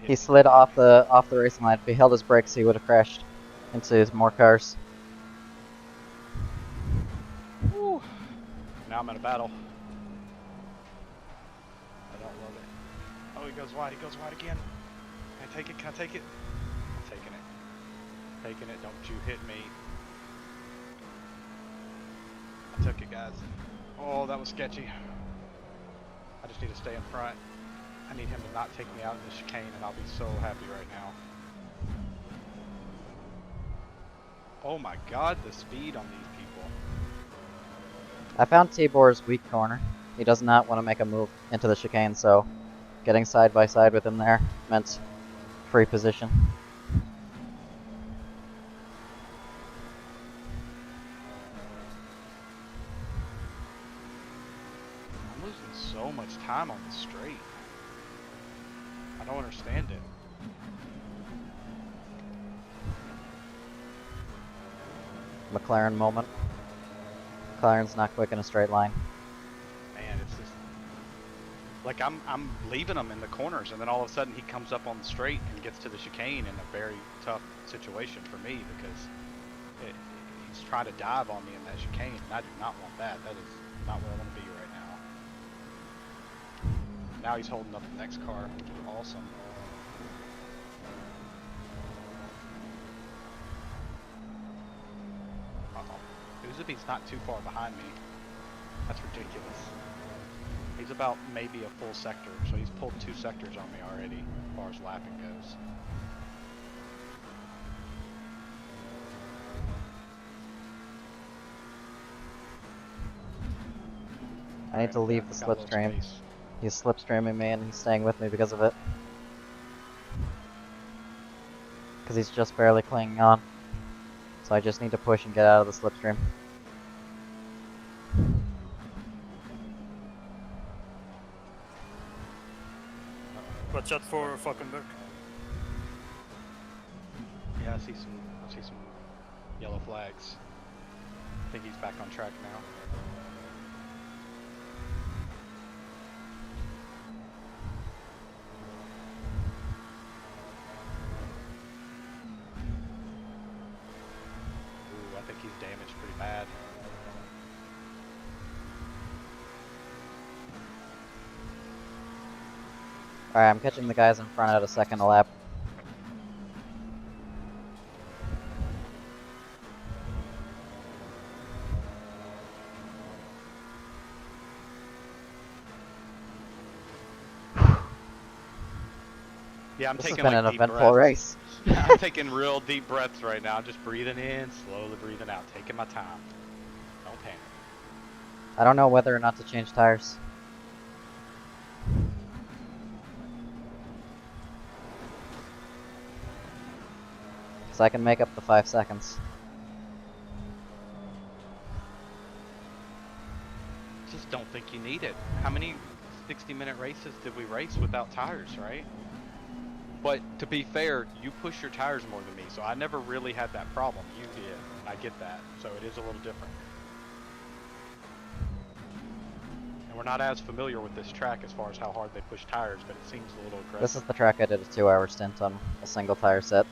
He slid off the racing line. If he held his brakes, he would have crashed into more cars. Woo. Now I'm in a battle. I don't love it. Oh, he goes wide again. Can I take it? Can I take it? I'm taking it. Taking it. Don't you hit me. I took it, guys. Oh, that was sketchy. I just need to stay in front. I need him to not take me out in the chicane, and I'll be so happy right now. Oh my god, the speed on these people. I found Tibor's weak corner. He does not want to make a move into the chicane, so getting side by side with him there meant free position. I'm losing so much time on the straight. I don't understand it. McLaren moment. McLaren's not quick in a straight line. Man, it's just like I'm leaving him in the corners, and then all of a sudden he comes up on the straight and gets to the chicane in a very tough situation for me because he's trying to dive on me in that chicane, and I do not want that. That is not where I want to be right now. Now he's holding up the next car, which is awesome. Uzubi's not too far behind me. That's ridiculous. He's about maybe a full sector, so he's pulled 2 sectors on me already, as far as lapping goes. I need to leave the slipstream. He's slipstreaming me and he's staying with me because of it. Because he's just barely clinging on. So I just need to push and get out of the slipstream. Watch out for Falkenberg. Yeah, I see some yellow flags. I think he's back on track now. Ooh, I think he's damaged pretty bad. Alright, I'm catching the guys in front at a second a lap. Yeah, I'm this taking has been like an deep eventful breaths. race. I'm taking real deep breaths right now. Just breathing in, slowly breathing out, taking my time. Don't panic. I don't know whether or not to change tires. Because I can make up the 5 seconds. Just don't think you need it. How many 60-minute races did we race without tires, right? But to be fair, you push your tires more than me, so I never really had that problem. You did, and I get that. So it is a little different. And we're not as familiar with this track as far as how hard they push tires, but it seems a little aggressive. This is the track I did a 2-hour stint on a single tire set.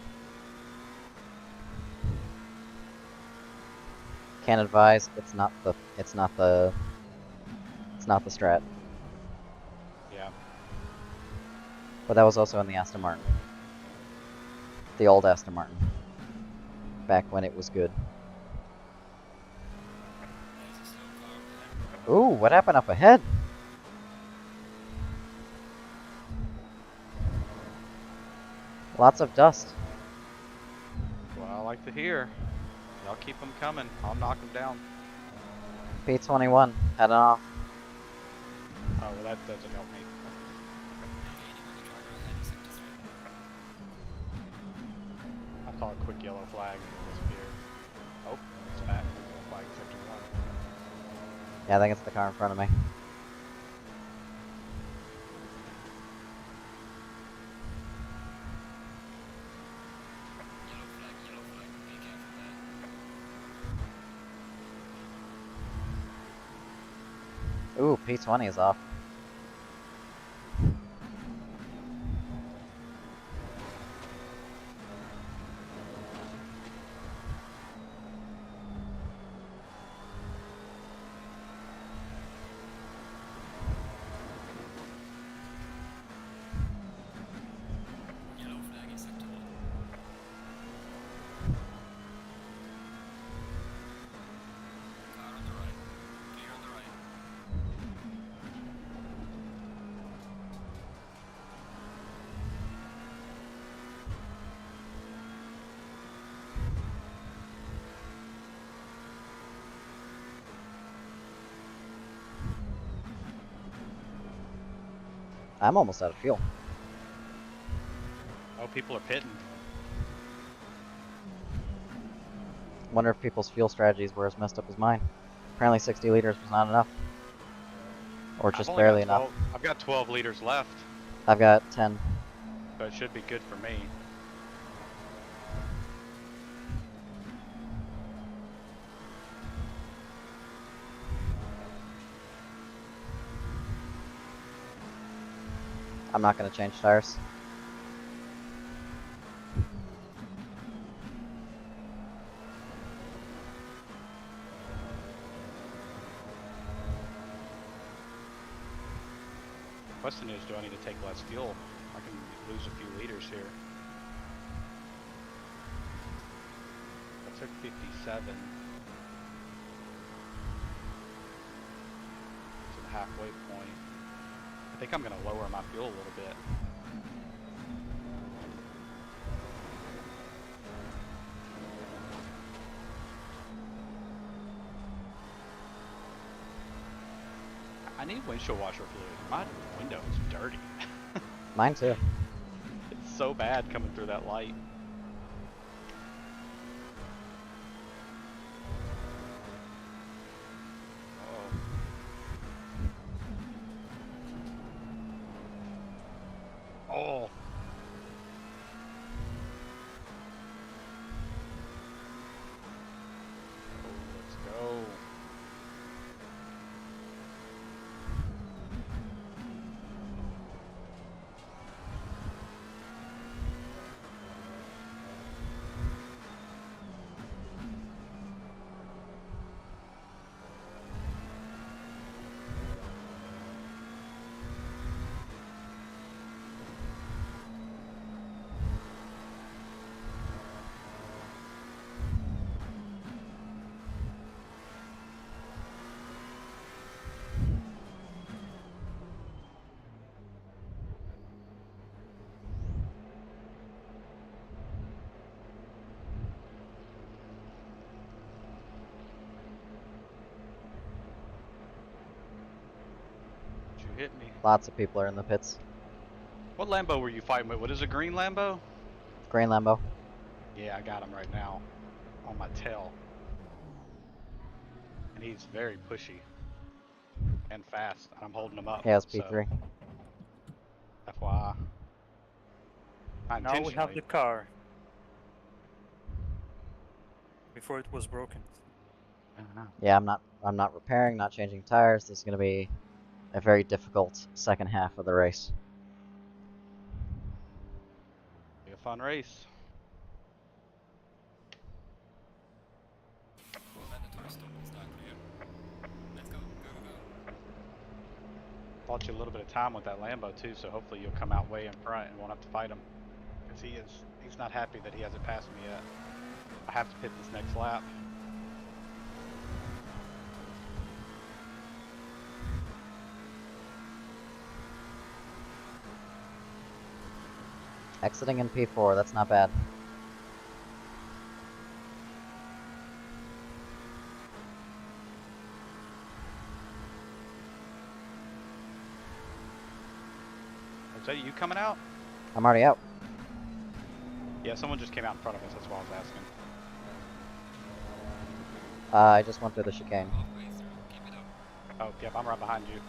Can't advise, it's not the strat. Yeah. But that was also in the Aston Martin. The old Aston Martin. Back when it was good. Ooh, what happened up ahead? Lots of dust. Well, I like to hear. Y'all keep them coming. I'll knock them down. P21, heading off. Oh, well, that doesn't help me. I saw a quick yellow flag and it disappeared. Oh, it's back. Yellow flag sector 1. Yeah, I think it's the car in front of me. Ooh, P20 is off. I'm almost out of fuel. Oh, people are pitting. Wonder if people's fuel strategies were as messed up as mine. Apparently 60 liters was not enough. Or just barely enough. I've got 12 liters left. I've got 10. So it should be good for me. I'm not going to change tires. Question is, do I need to take less fuel? I can lose a few liters here. I took 57. To the halfway point. I think I'm going to lower my fuel a little bit. I need windshield washer fluid. My window is dirty. Mine too. It's so bad coming through that light. Oh. Let's go. Hit me. Lots of people are in the pits. What Lambo were you fighting with? What is a green Lambo? Green Lambo. Yeah, I got him right now. On my tail. And he's very pushy. And fast. I'm holding him up. Yeah, it's P3. So, FYI. Now we have the car. Before it was broken. Yeah, I'm not repairing, not changing tires. This is going to be a very difficult second half of the race. Be a fun race. Bought you a little bit of time with that Lambo too, so hopefully you'll come out way in front and won't have to fight him. Because he's not happy that he hasn't passed me yet. I have to pit this next lap. Exiting in P4, that's not bad. Is that you coming out? I'm already out. Yeah, someone just came out in front of us, that's why I was asking. I just went through the chicane. Oh, yep, I'm right behind you.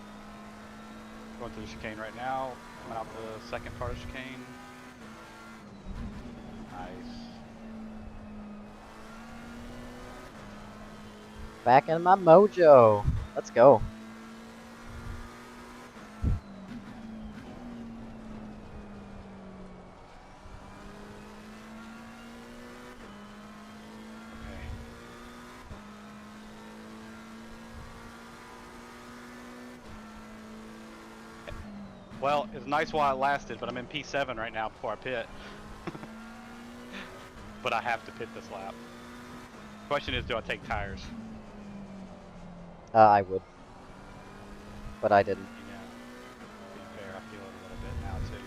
Going through the chicane right now. Coming out the second part of chicane. Nice. Back in my mojo. Let's go. Well, it's nice while it lasted, but I'm in P7 right now before I pit. But I have to pit this lap. Question is, do I take tires? I would. But I didn't. Yeah. To be fair, I feel it a little bit now too.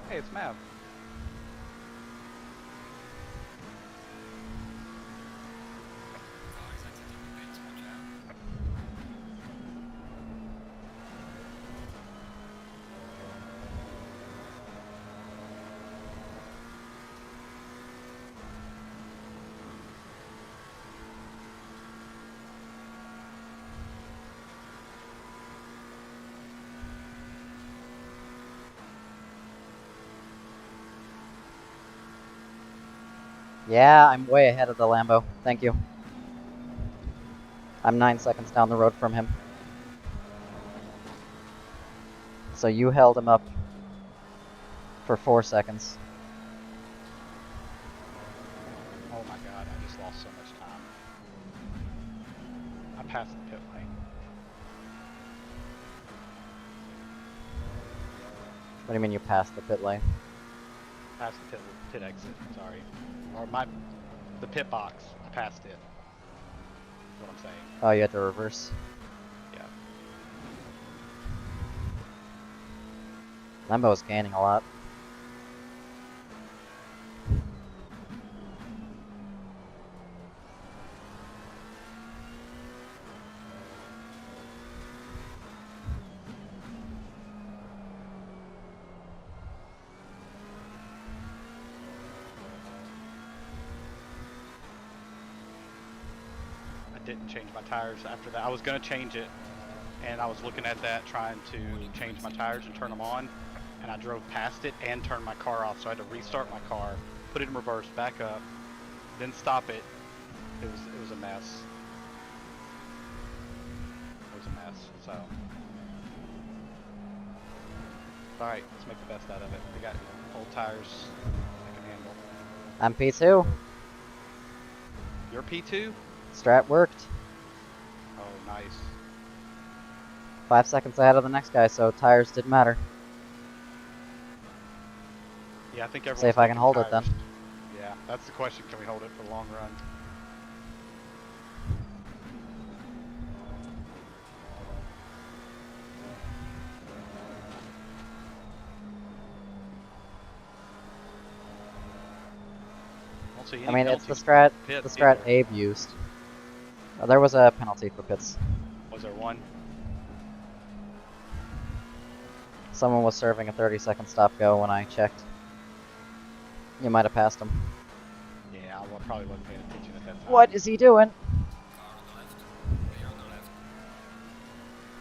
Hey, it's Mav. Yeah, I'm way ahead of the Lambo. Thank you. I'm 9 seconds down the road from him. So you held him up for 4 seconds. Oh my god, I just lost so much time. I passed the pit lane. What do you mean you passed the pit lane? Passed the pit exit, sorry. Or the pit box. I passed it. That's what I'm saying. Oh, you had to reverse? Yeah. Lambo is gaining a lot. Didn't change my tires after that. I was going to change it, and I was looking at that trying to change my tires and turn them on, and I drove past it and turned my car off, so I had to restart my car, put it in reverse, back up, then stop it. It was a mess. It was a mess, so. Alright, let's make the best out of it. We got old tires I can handle. I'm P2. You're P2? Strat worked. Oh, nice. 5 seconds ahead of the next guy, so tires didn't matter. Yeah, I think everyone's See if I can hold it then. Yeah, that's the question. Can we hold it for the long run? I mean, it's the strat Abe used. Oh, there was a penalty for pits. Was there one? Someone was serving a 30-second stop-go when I checked. You might have passed him. Yeah, I probably wasn't paying attention at that time. What is he doing?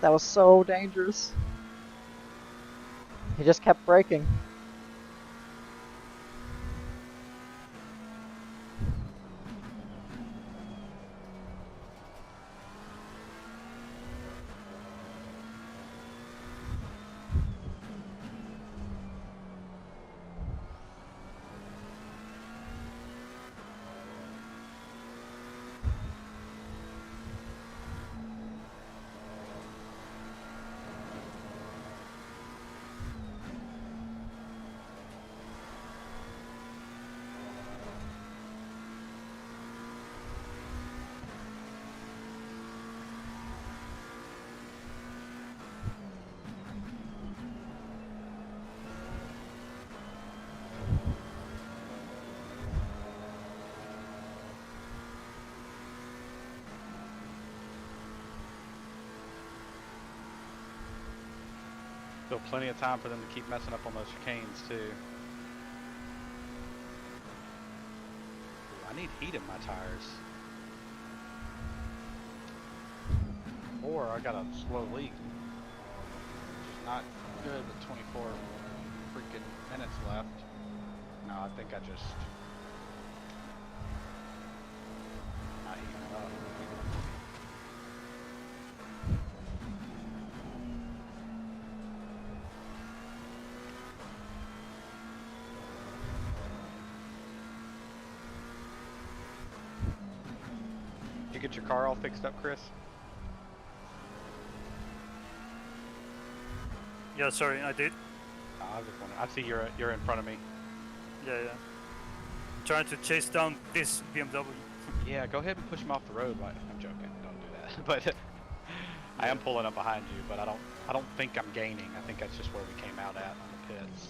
That was so dangerous. He just kept braking. Still plenty of time for them to keep messing up on those chicanes too. Ooh, I need heat in my tires. Or I got a slow leak. Which is not good with 24 freaking minutes left. No, I think I just... not heating it up. Did you get your car all fixed up, Chris? Yeah, sorry, I did. I was just wondering. I see you're in front of me. Yeah. Trying to chase down this BMW. Yeah, go ahead and push him off the road. I'm joking. Don't do that. But I am pulling up behind you. But I don't think I'm gaining. I think that's just where we came out at on the pits.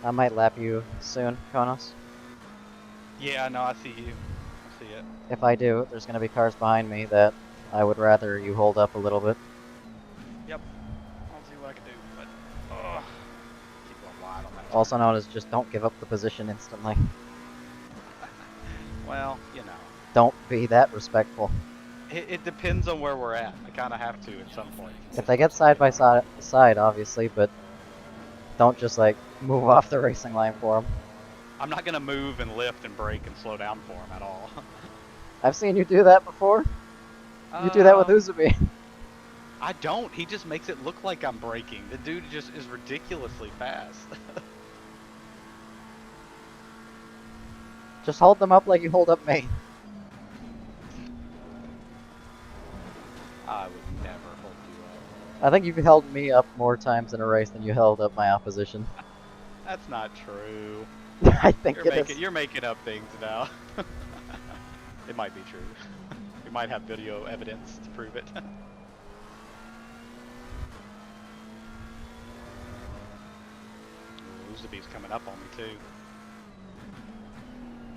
I might lap you soon, Konos. Yeah, no, I see you. I see it. If I do, there's going to be cars behind me that I would rather you hold up a little bit. Yep. I'll see what I can do. But keep going wide on that. Also known as just don't give up the position instantly. Well, you know. Don't be that respectful. It depends on where we're at. I kind of have to at some point. If they get side by side, obviously, but don't just like move off the racing line for them. I'm not gonna move and lift and brake and slow down for him at all. I've seen you do that before. You do that with Uzubi. I don't. He just makes it look like I'm braking. The dude just is ridiculously fast. Just hold them up like you hold up me. I would never hold you up. I think you've held me up more times in a race than you held up my opposition. That's not true. I think You're making up things now. It might be true. We might have video evidence to prove it. Uzubi's coming up on me too.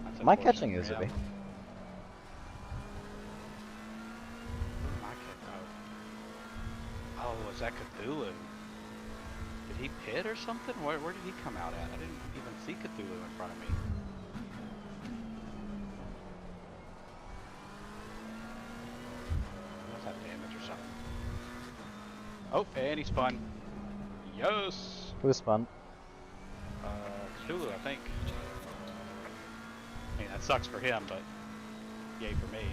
That's Am I catching unfortunate for Uzubi? him. Who am I catching? Oh, was that Cthulhu? Did he pit or something? Where did he come out at? I didn't even see Cthulhu in front of me. He must have damage or something. Oh, and he spun. Yes! Who spun? Cthulhu, I think. I mean, that sucks for him, but yay for me.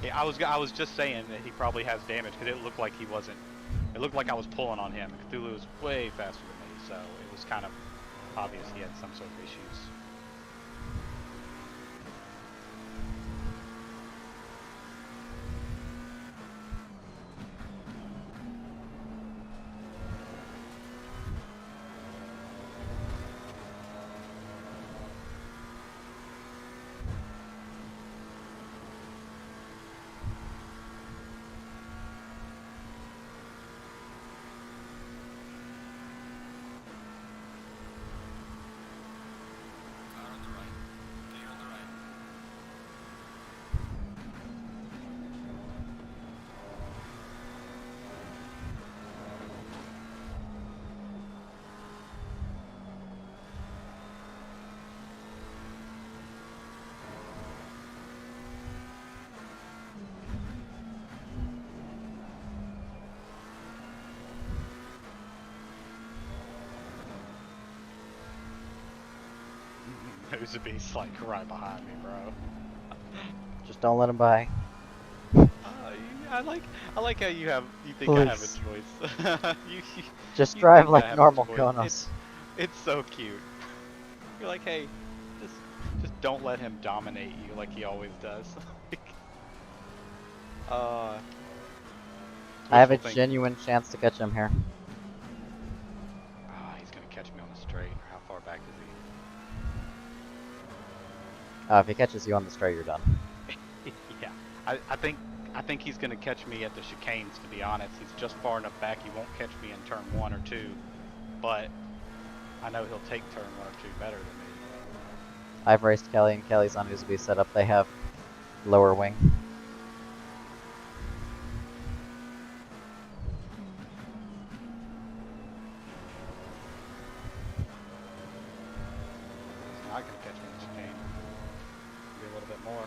Yeah, I was just saying that he probably has damage because it looked like he wasn't. It looked like I was pulling on him. Cthulhu was way faster than me, so it was kind of obvious he had some sort of issues. Uzubi's like right behind me, bro. Just don't let him by. I like how you think Please. I have a choice. Just you drive think I like have a normal, choice. Konos. It's so cute. You're like, hey, just don't let him dominate you like he always does. I have a wishful thinking. genuine chance to catch him here. Oh, he's gonna catch me on the straight. How far back is If he catches you on the straight, you're done. he? Yeah, I think he's gonna catch me at the chicanes. To be honest, he's just far enough back. He won't catch me in turn 1 or 2, but I know he'll take turn 1 or 2 better than me. I've raced Kelly, and Kelly's on Uzubi setup. They have lower wing. gonna catch me in the chicane. Maybe a little bit more.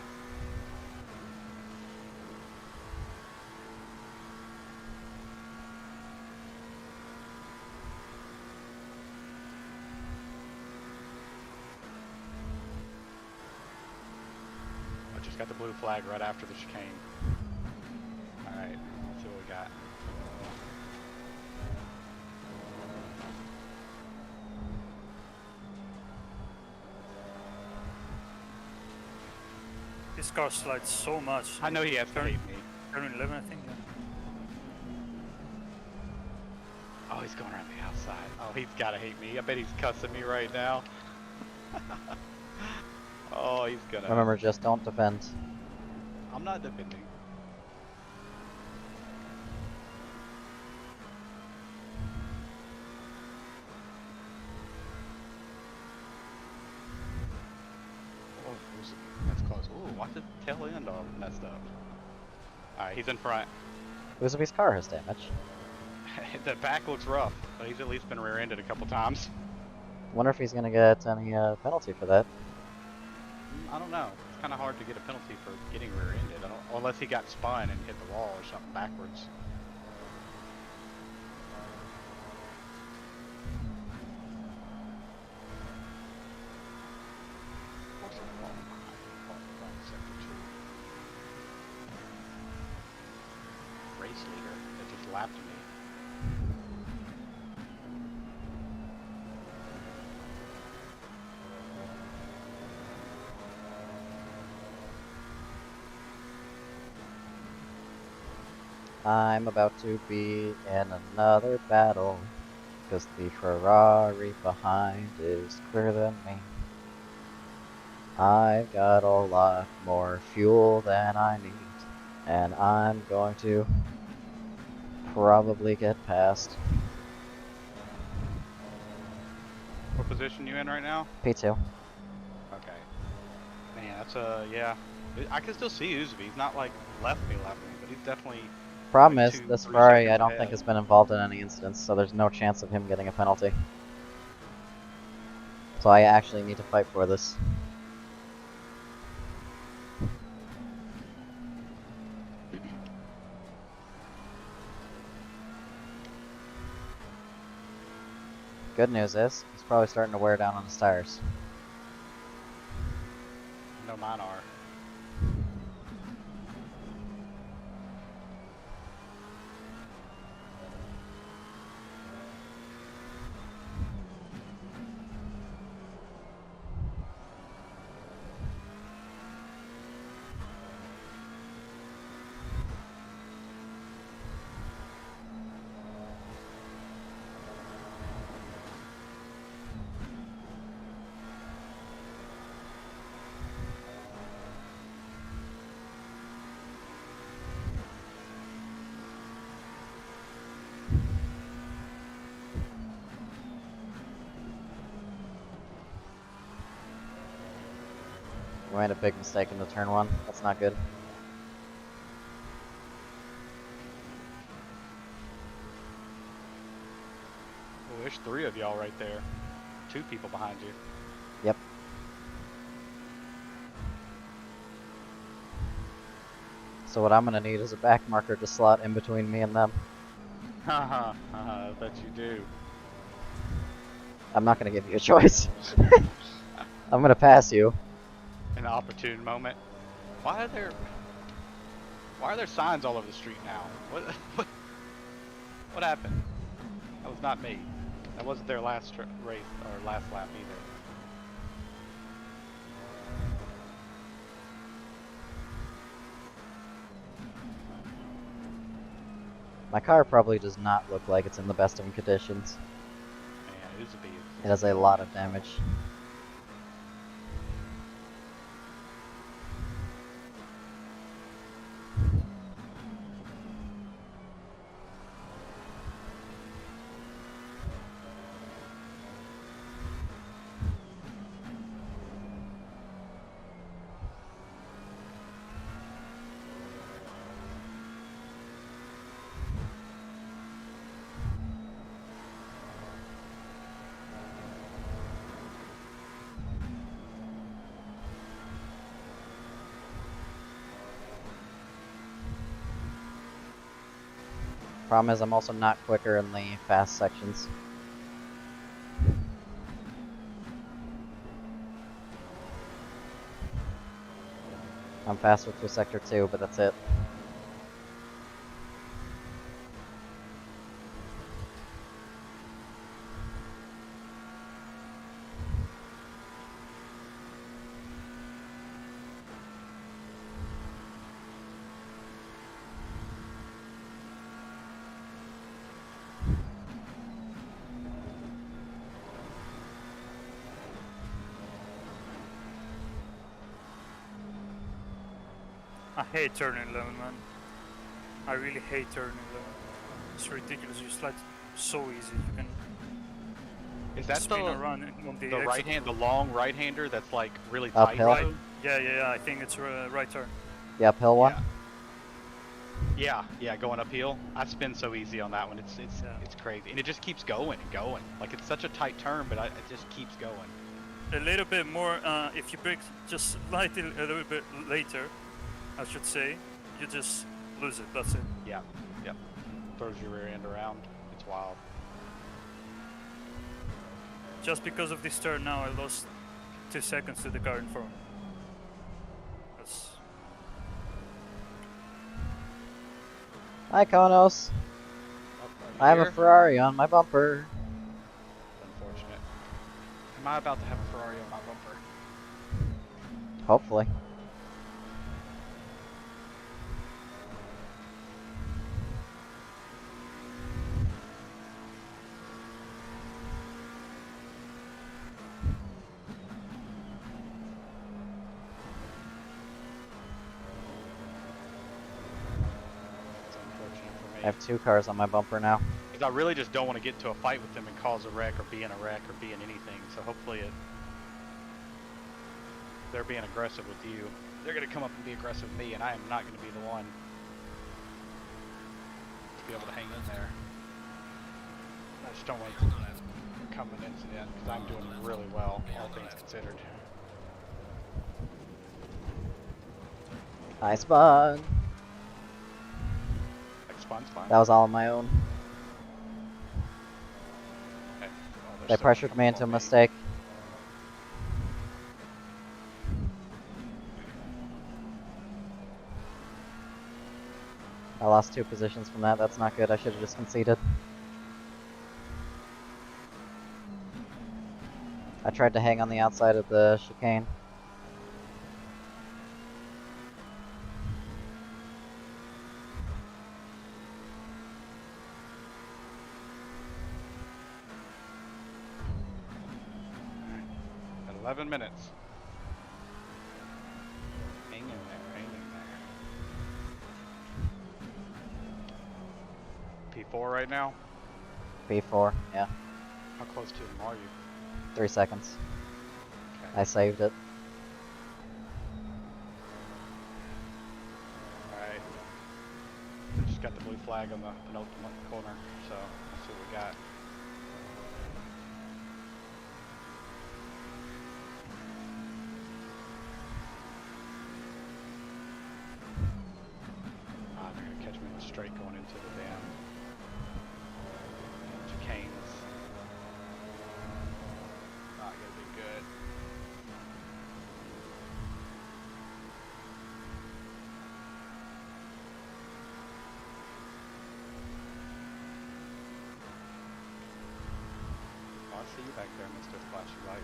I just got the blue flag right after the chicane. Alright, let's see what we got. This car slides so much. I know he has to hate me. Turn 11, I think. Yeah. Oh, he's going around the outside. Oh, he's gotta hate me. I bet he's cussing me right now. Oh, he's gonna. Remember, just don't defend. I'm not defending. Oh, that's close. Ooh, watch the tail end all messed up. Alright, he's in front. Uzubi's car has damage. The back looks rough, but he's at least been rear-ended a couple times. Wonder if he's gonna get any penalty for that. I don't know. It's kind of hard to get a penalty for getting rear-ended, unless he got spun and hit the wall or something backwards. Race leader that just lapped me. I'm about to be in another battle, because the Ferrari behind is clearer than me. I've got a lot more fuel than I need, and I'm going to probably get past. What position you in right now? P2. Okay. Man, that's yeah. I can still see Uzubi. He's not like left me, but he's definitely. Problem like is, 2-3 this Ferrari I don't seconds think ahead. has been involved in any incidents, so there's no chance of him getting a penalty. So I actually need to fight for this. Good news is, he's probably starting to wear down on his tires. No, mine are. We made a big mistake in the turn one. That's not good. Well, there's 3 of y'all right there. 2 people behind you. Yep. So what I'm gonna need is a back marker to slot in between me and them. Haha, I bet you do. I'm not gonna give you a choice. I'm gonna pass you. An opportune moment. Why are there signs all over the street now? What happened? That was not me. That wasn't their last race or last lap either. My car probably does not look like it's in the best of conditions. Man, Uzubi. It has a lot of damage. Problem is, I'm also not quicker in the fast sections. I'm faster through Sector 2, but that's it. I hate turning 11, man. I really hate turning 11. It's ridiculous. You slide so easy. You can. Is that spin around on the right hand, the long right-hander that's like really tight? Uphill? Right. Yeah. I think it's a right turn. The uphill one? Yeah, going uphill. I spin so easy on that one. It's crazy, and it just keeps going and going. Like it's such a tight turn, but it just keeps going. A little bit more. If you brake just slightly a little bit later, I should say, you just lose it. That's it. Yeah. Throws your rear end around. It's wild. Just because of this turn now, I lost 2 seconds to the car in front. That's... Hi, Konos. I have a Ferrari on my bumper. Unfortunate. Am I about to have a Ferrari on my bumper? Hopefully. I have 2 cars on my bumper now. Because I really just don't want to get into a fight with them and cause a wreck or be in a wreck or be in anything. So hopefully they're being aggressive with you. They're going to come up and be aggressive with me, and I am not going to be the one to be able to hang in there. I just don't want to become an incident because I'm doing really well, all things considered. I spun. Spawn. That was all on my own. Okay. They pressured me into a mistake. I lost 2 positions from that. That's not good. I should have just conceded. I tried to hang on the outside of the chicane. At 11 minutes. Hang in there. P4 right now? P4, yeah. How close to him are you? 3 seconds. Okay. I saved it. Alright. We just got the blue flag on the penultimate corner, so let's see what we got. They're gonna catch me in a straight going into the damn chicanes. Not gonna be good. Oh, I see you back there, Mr. Flashy Lights.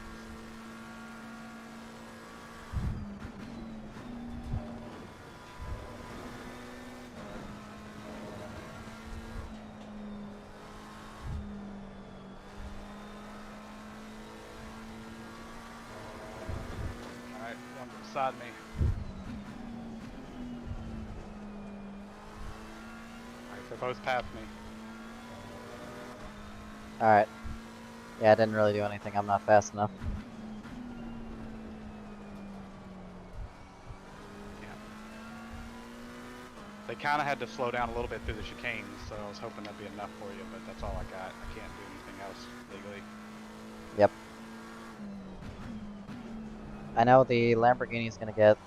Alright, one beside me. Alright, they're both past me. Alright. Yeah, I didn't really do anything. I'm not fast enough. Yeah. They kind of had to slow down a little bit through the chicanes, so I was hoping that'd be enough for you, but that's all I got. I can't do anything else legally. Yep. I know the Lamborghini's gonna get,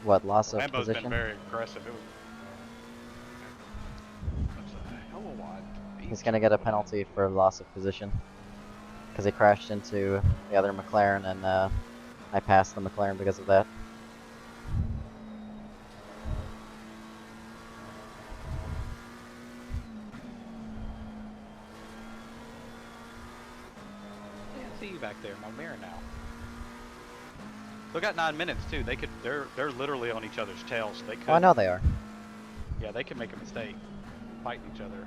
what, loss of Lambo's position? been very aggressive. It was... What the hell what? He's gonna get a penalty for loss of position. Because he crashed into the other McLaren, and I passed the McLaren because of that. Yeah, I see you back there, my mirror now. They got 9 minutes too. They could. They're literally on each other's tails. So they could. Oh, I know they are. Yeah, they could make a mistake, fighting each other.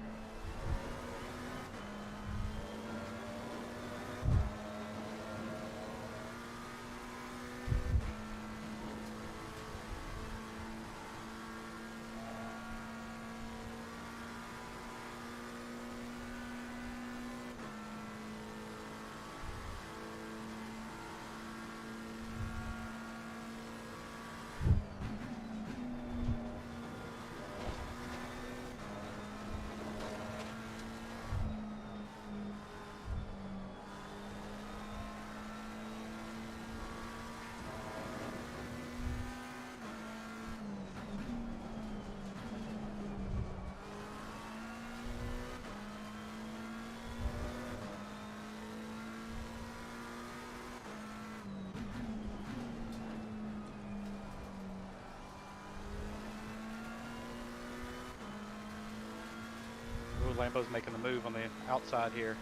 Ooh, Lambo's making the move on the outside here.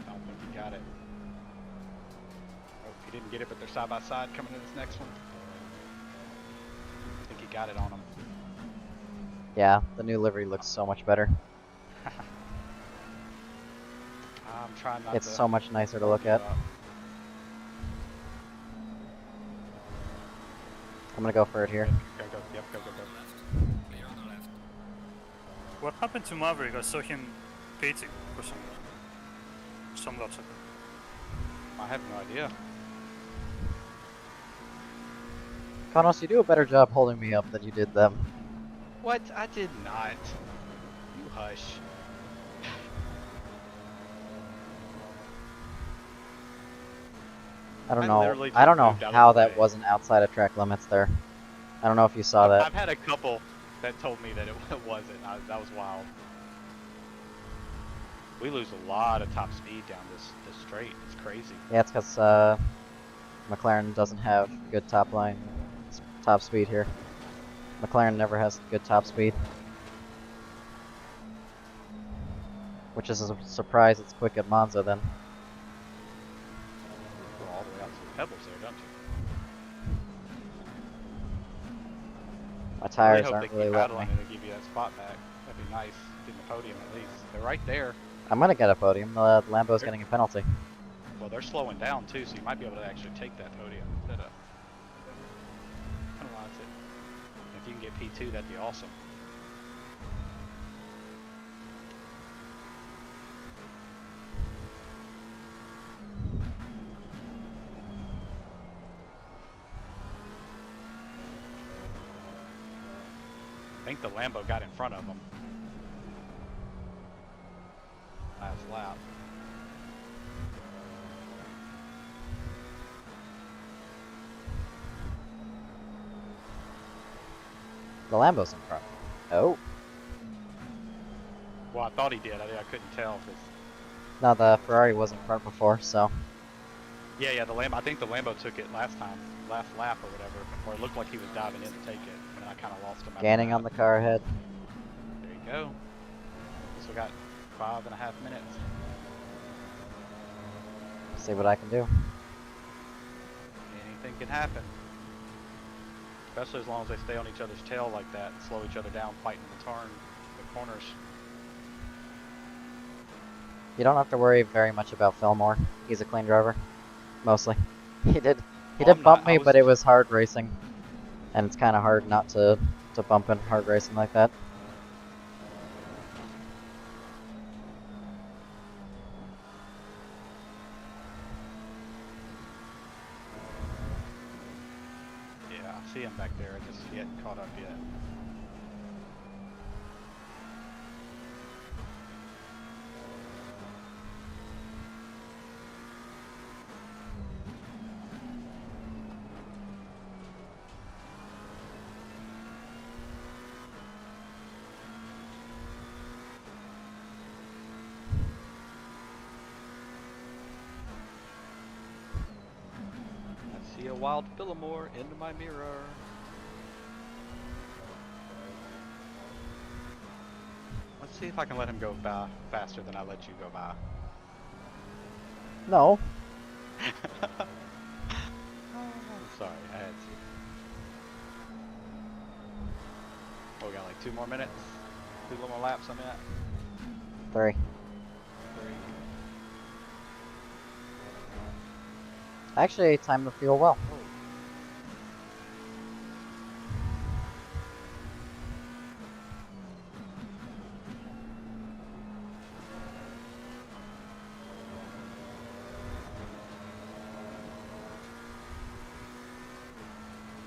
I don't think he got it. Oh, he didn't get it, but they're side by side coming to this next one. I think he got it on him. Yeah, the new livery looks so much better. I'm trying not It's to so much nicer to look at. I'm gonna go for it here. Go, go, yep, go. What happened to Maverick? I saw him pitting for some laps ago. I have no idea. Konos, you do a better job holding me up than you did them. What? I did not. You hush. I don't know. I don't know how that wasn't outside of track limits there. I don't know if you saw that. I've had a couple that told me that it wasn't. That was wild. We lose a lot of top speed down this straight. It's crazy. Yeah, it's because McLaren doesn't have good top speed here. McLaren never has good top speed. Which is a surprise it's quick at Monza then. Go all the way out to the pebbles there, don't you? My tires I aren't really really letting me. to give you that spot back. That'd be nice. Getting the podium at least. They're right there. I'm gonna get a podium. The Lambo's getting a penalty. Well, they're slowing down too, so you might be able to actually take that podium instead of penalize it. If you can get P2, that'd be awesome. I think the Lambo got in front of them last lap. The Lambo's in front. Oh. Well, I thought he did. I couldn't tell. No, the Ferrari was in front before, so. Yeah, the Lambo. I think the Lambo took it last time, last lap or whatever, or it looked like he was diving in to take it, and I kind of lost him. Gaining on the car ahead. There you go. So we got 5.5 minutes. See what I can do. Anything can happen. Especially as long as they stay on each other's tail like that and slow each other down fighting the turn, the corners. You don't have to worry very much about Fillmore. He's a clean driver. Mostly. He did bump me, but it was hard racing. And it's kind of hard not to bump in hard racing like that. Yeah, I see him back there. Just he hadn't caught up yet. Be a wild Fillmore into my mirror. Let's see if I can let him go by faster than I let you go by. No. Sorry, I had to. Oh, we got like 2 more minutes. 2 more laps on that. 3. 3. Actually, timed the fuel well.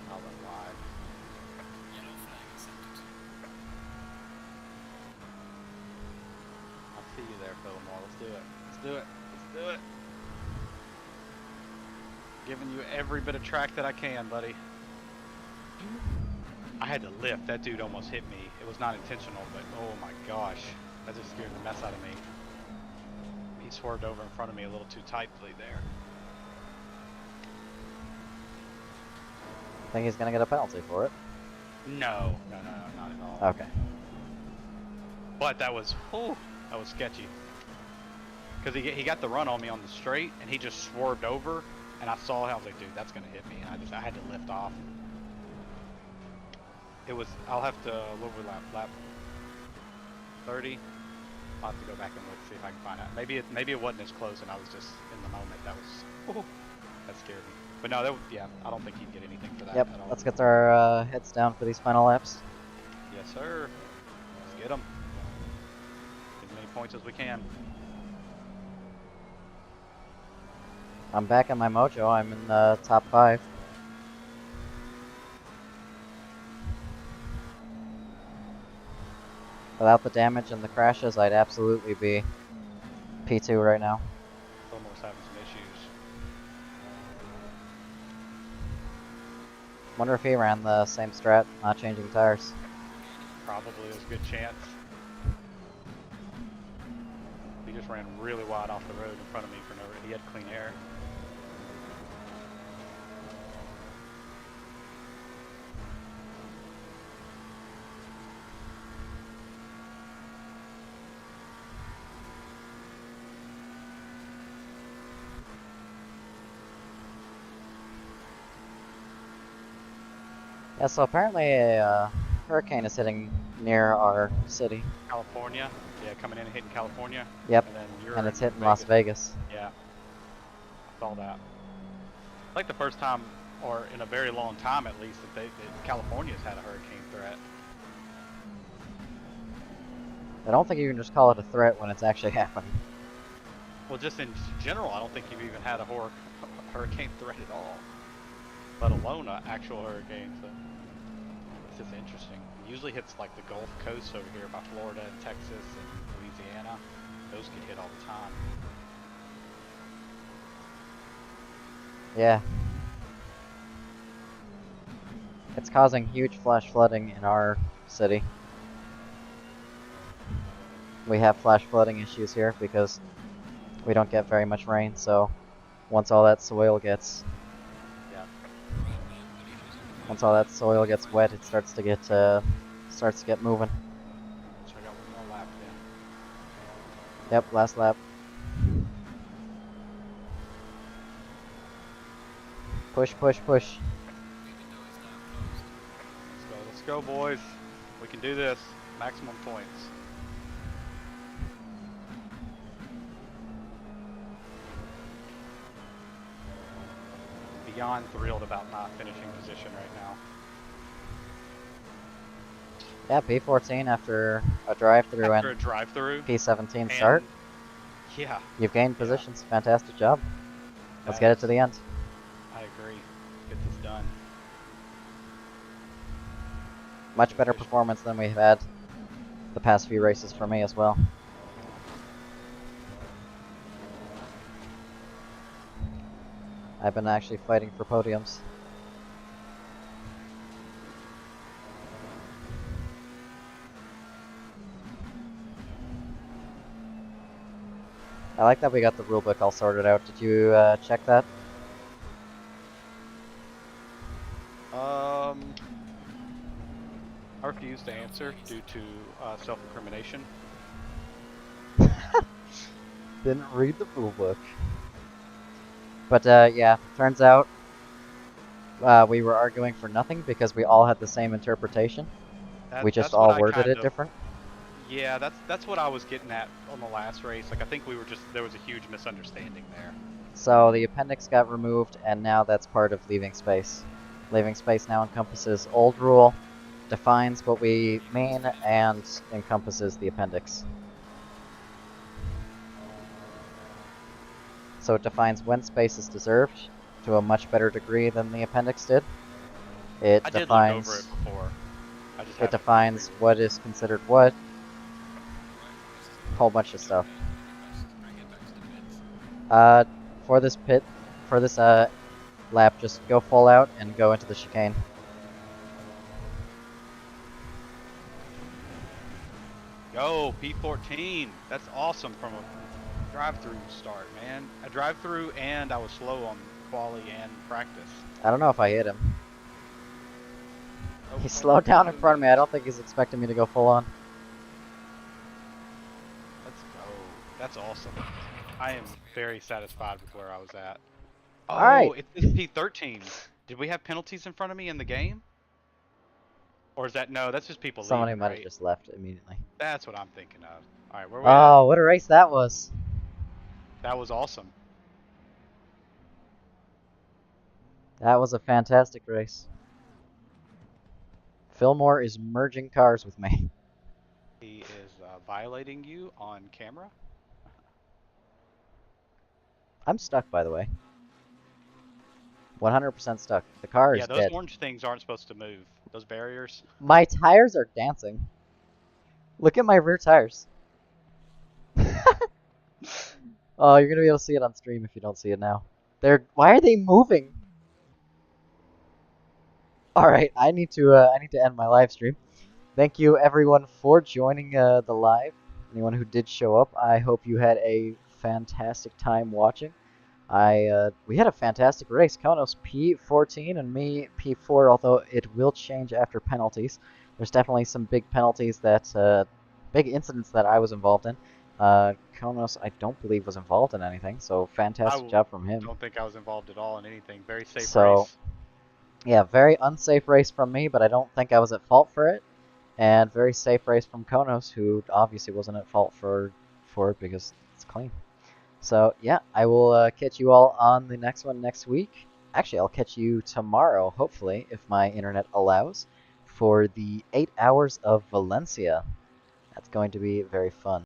I'll run wide. I see you there, Fillmore. Let's do it. Let's do it. Let's do it. Giving you every bit of track that I can, buddy. I had to lift. That dude almost hit me. It was not intentional, but oh my gosh. That just scared the mess out of me. He swerved over in front of me a little too tightly there. I think he's gonna get a penalty for it. No, not at all. Okay. But that was sketchy. Because he got the run on me on the straight, and he just swerved over, and I saw him. I was like, dude, that's gonna hit me. And I had to lift off. It was. I'll have to what were lap 30. I'll have to go back and look, see if I can find out. Maybe it wasn't as close, and I was just in the moment. That scared me. But no, I don't think he'd get anything for that. Yep. At all. Let's get our heads down for these final laps. Yes, sir. Let's get them. As many points as we can. I'm back in my mojo. I'm in the top 5. Without the damage and the crashes, I'd absolutely be P2 right now. Fillmore's having some issues. Wonder if he ran the same strat, not changing tires. Probably, there's a good chance. He just ran really wide off the road in front of me for no reason. He had clean air. Yeah, so apparently a hurricane is hitting near our city. California? Yeah, coming in and hitting California. Yep, And then and it's hitting Las Vegas. Yeah, I saw that. Like the first time, or in a very long time at least, that California's had a hurricane threat. I don't think you can just call it a threat when it's actually happening. Well, just in general, I don't think you've even had a hurricane threat at all, let alone an actual hurricane. So it's just interesting. It usually hits like the Gulf Coast over here by Florida and Texas and Louisiana. Those get hit all the time. Yeah. It's causing huge flash flooding in our city. We have flash flooding issues here because we don't get very much rain, so once all that soil gets wet, it starts to get moving. So I got one more lap then. Yep, last lap. Push, push, push. Let's go, boys. We can do this. Maximum points. Beyond thrilled about not finishing position right now. Yeah, P14 after a drive-through and P17 start. Yeah. You've gained positions. Fantastic job. Let's get it to the end. I agree. Get this done. Much better performance than we've had the past few races for me as well. I've been actually fighting for podiums. I like that we got the rulebook all sorted out. Did you check that? answer due to self-incrimination. Didn't read the rule book. But yeah, turns out we were arguing for nothing because we all had the same interpretation. We just all worded it different. Yeah, that's what I was getting at on the last race. Like I think there was a huge misunderstanding there. So the appendix got removed, and now that's part of leaving space. Leaving space now encompasses old rule, defines what we mean, and encompasses the appendix. So it defines when space is deserved to a much better degree than the appendix did. It I defines, did look over it before. It defines what is considered what. Whole bunch of stuff. For this pit, for this lap, just go full out and go into the chicane. Yo, P14. That's awesome from a drive-through start, man. A drive-through, and I was slow on quali and practice. I don't know if I hit him. He slowed down in front of me. I don't think he's expecting me to go full on. Let's go. That's awesome. I am very satisfied with where I was at. Oh, all right. It's P13. Did we have penalties in front of me in the game? Or is that, no, that's just people leaving, Somebody might right? have just left immediately. That's what I'm thinking of. All right, where we at? Oh, what a race that was. That was awesome. That was a fantastic race. Fillmore is merging cars with me. He is violating you on camera. I'm stuck, by the way. 100% stuck. The car is dead. Yeah, those orange things aren't supposed to move. Those barriers. My tires are dancing. Look at my rear tires. Oh, you're gonna be able to see it on stream if you don't see it now. Why are they moving? All right, I need to end my live stream. Thank you everyone for joining the live. Anyone who did show up, I hope you had a fantastic time watching. We had a fantastic race. Konos P14 and me P4, although it will change after penalties. There's definitely some big penalties big incidents that I was involved in. Konos, I don't believe, was involved in anything, so fantastic job from him. I don't think I was involved at all in anything. Very safe race. Yeah, very unsafe race from me, but I don't think I was at fault for it. And very safe race from Konos, who obviously wasn't at fault for it because it's clean. So yeah, I will catch you all on the next one next week. Actually, I'll catch you tomorrow, hopefully, if my internet allows, for the 8 hours of Valencia. That's going to be very fun.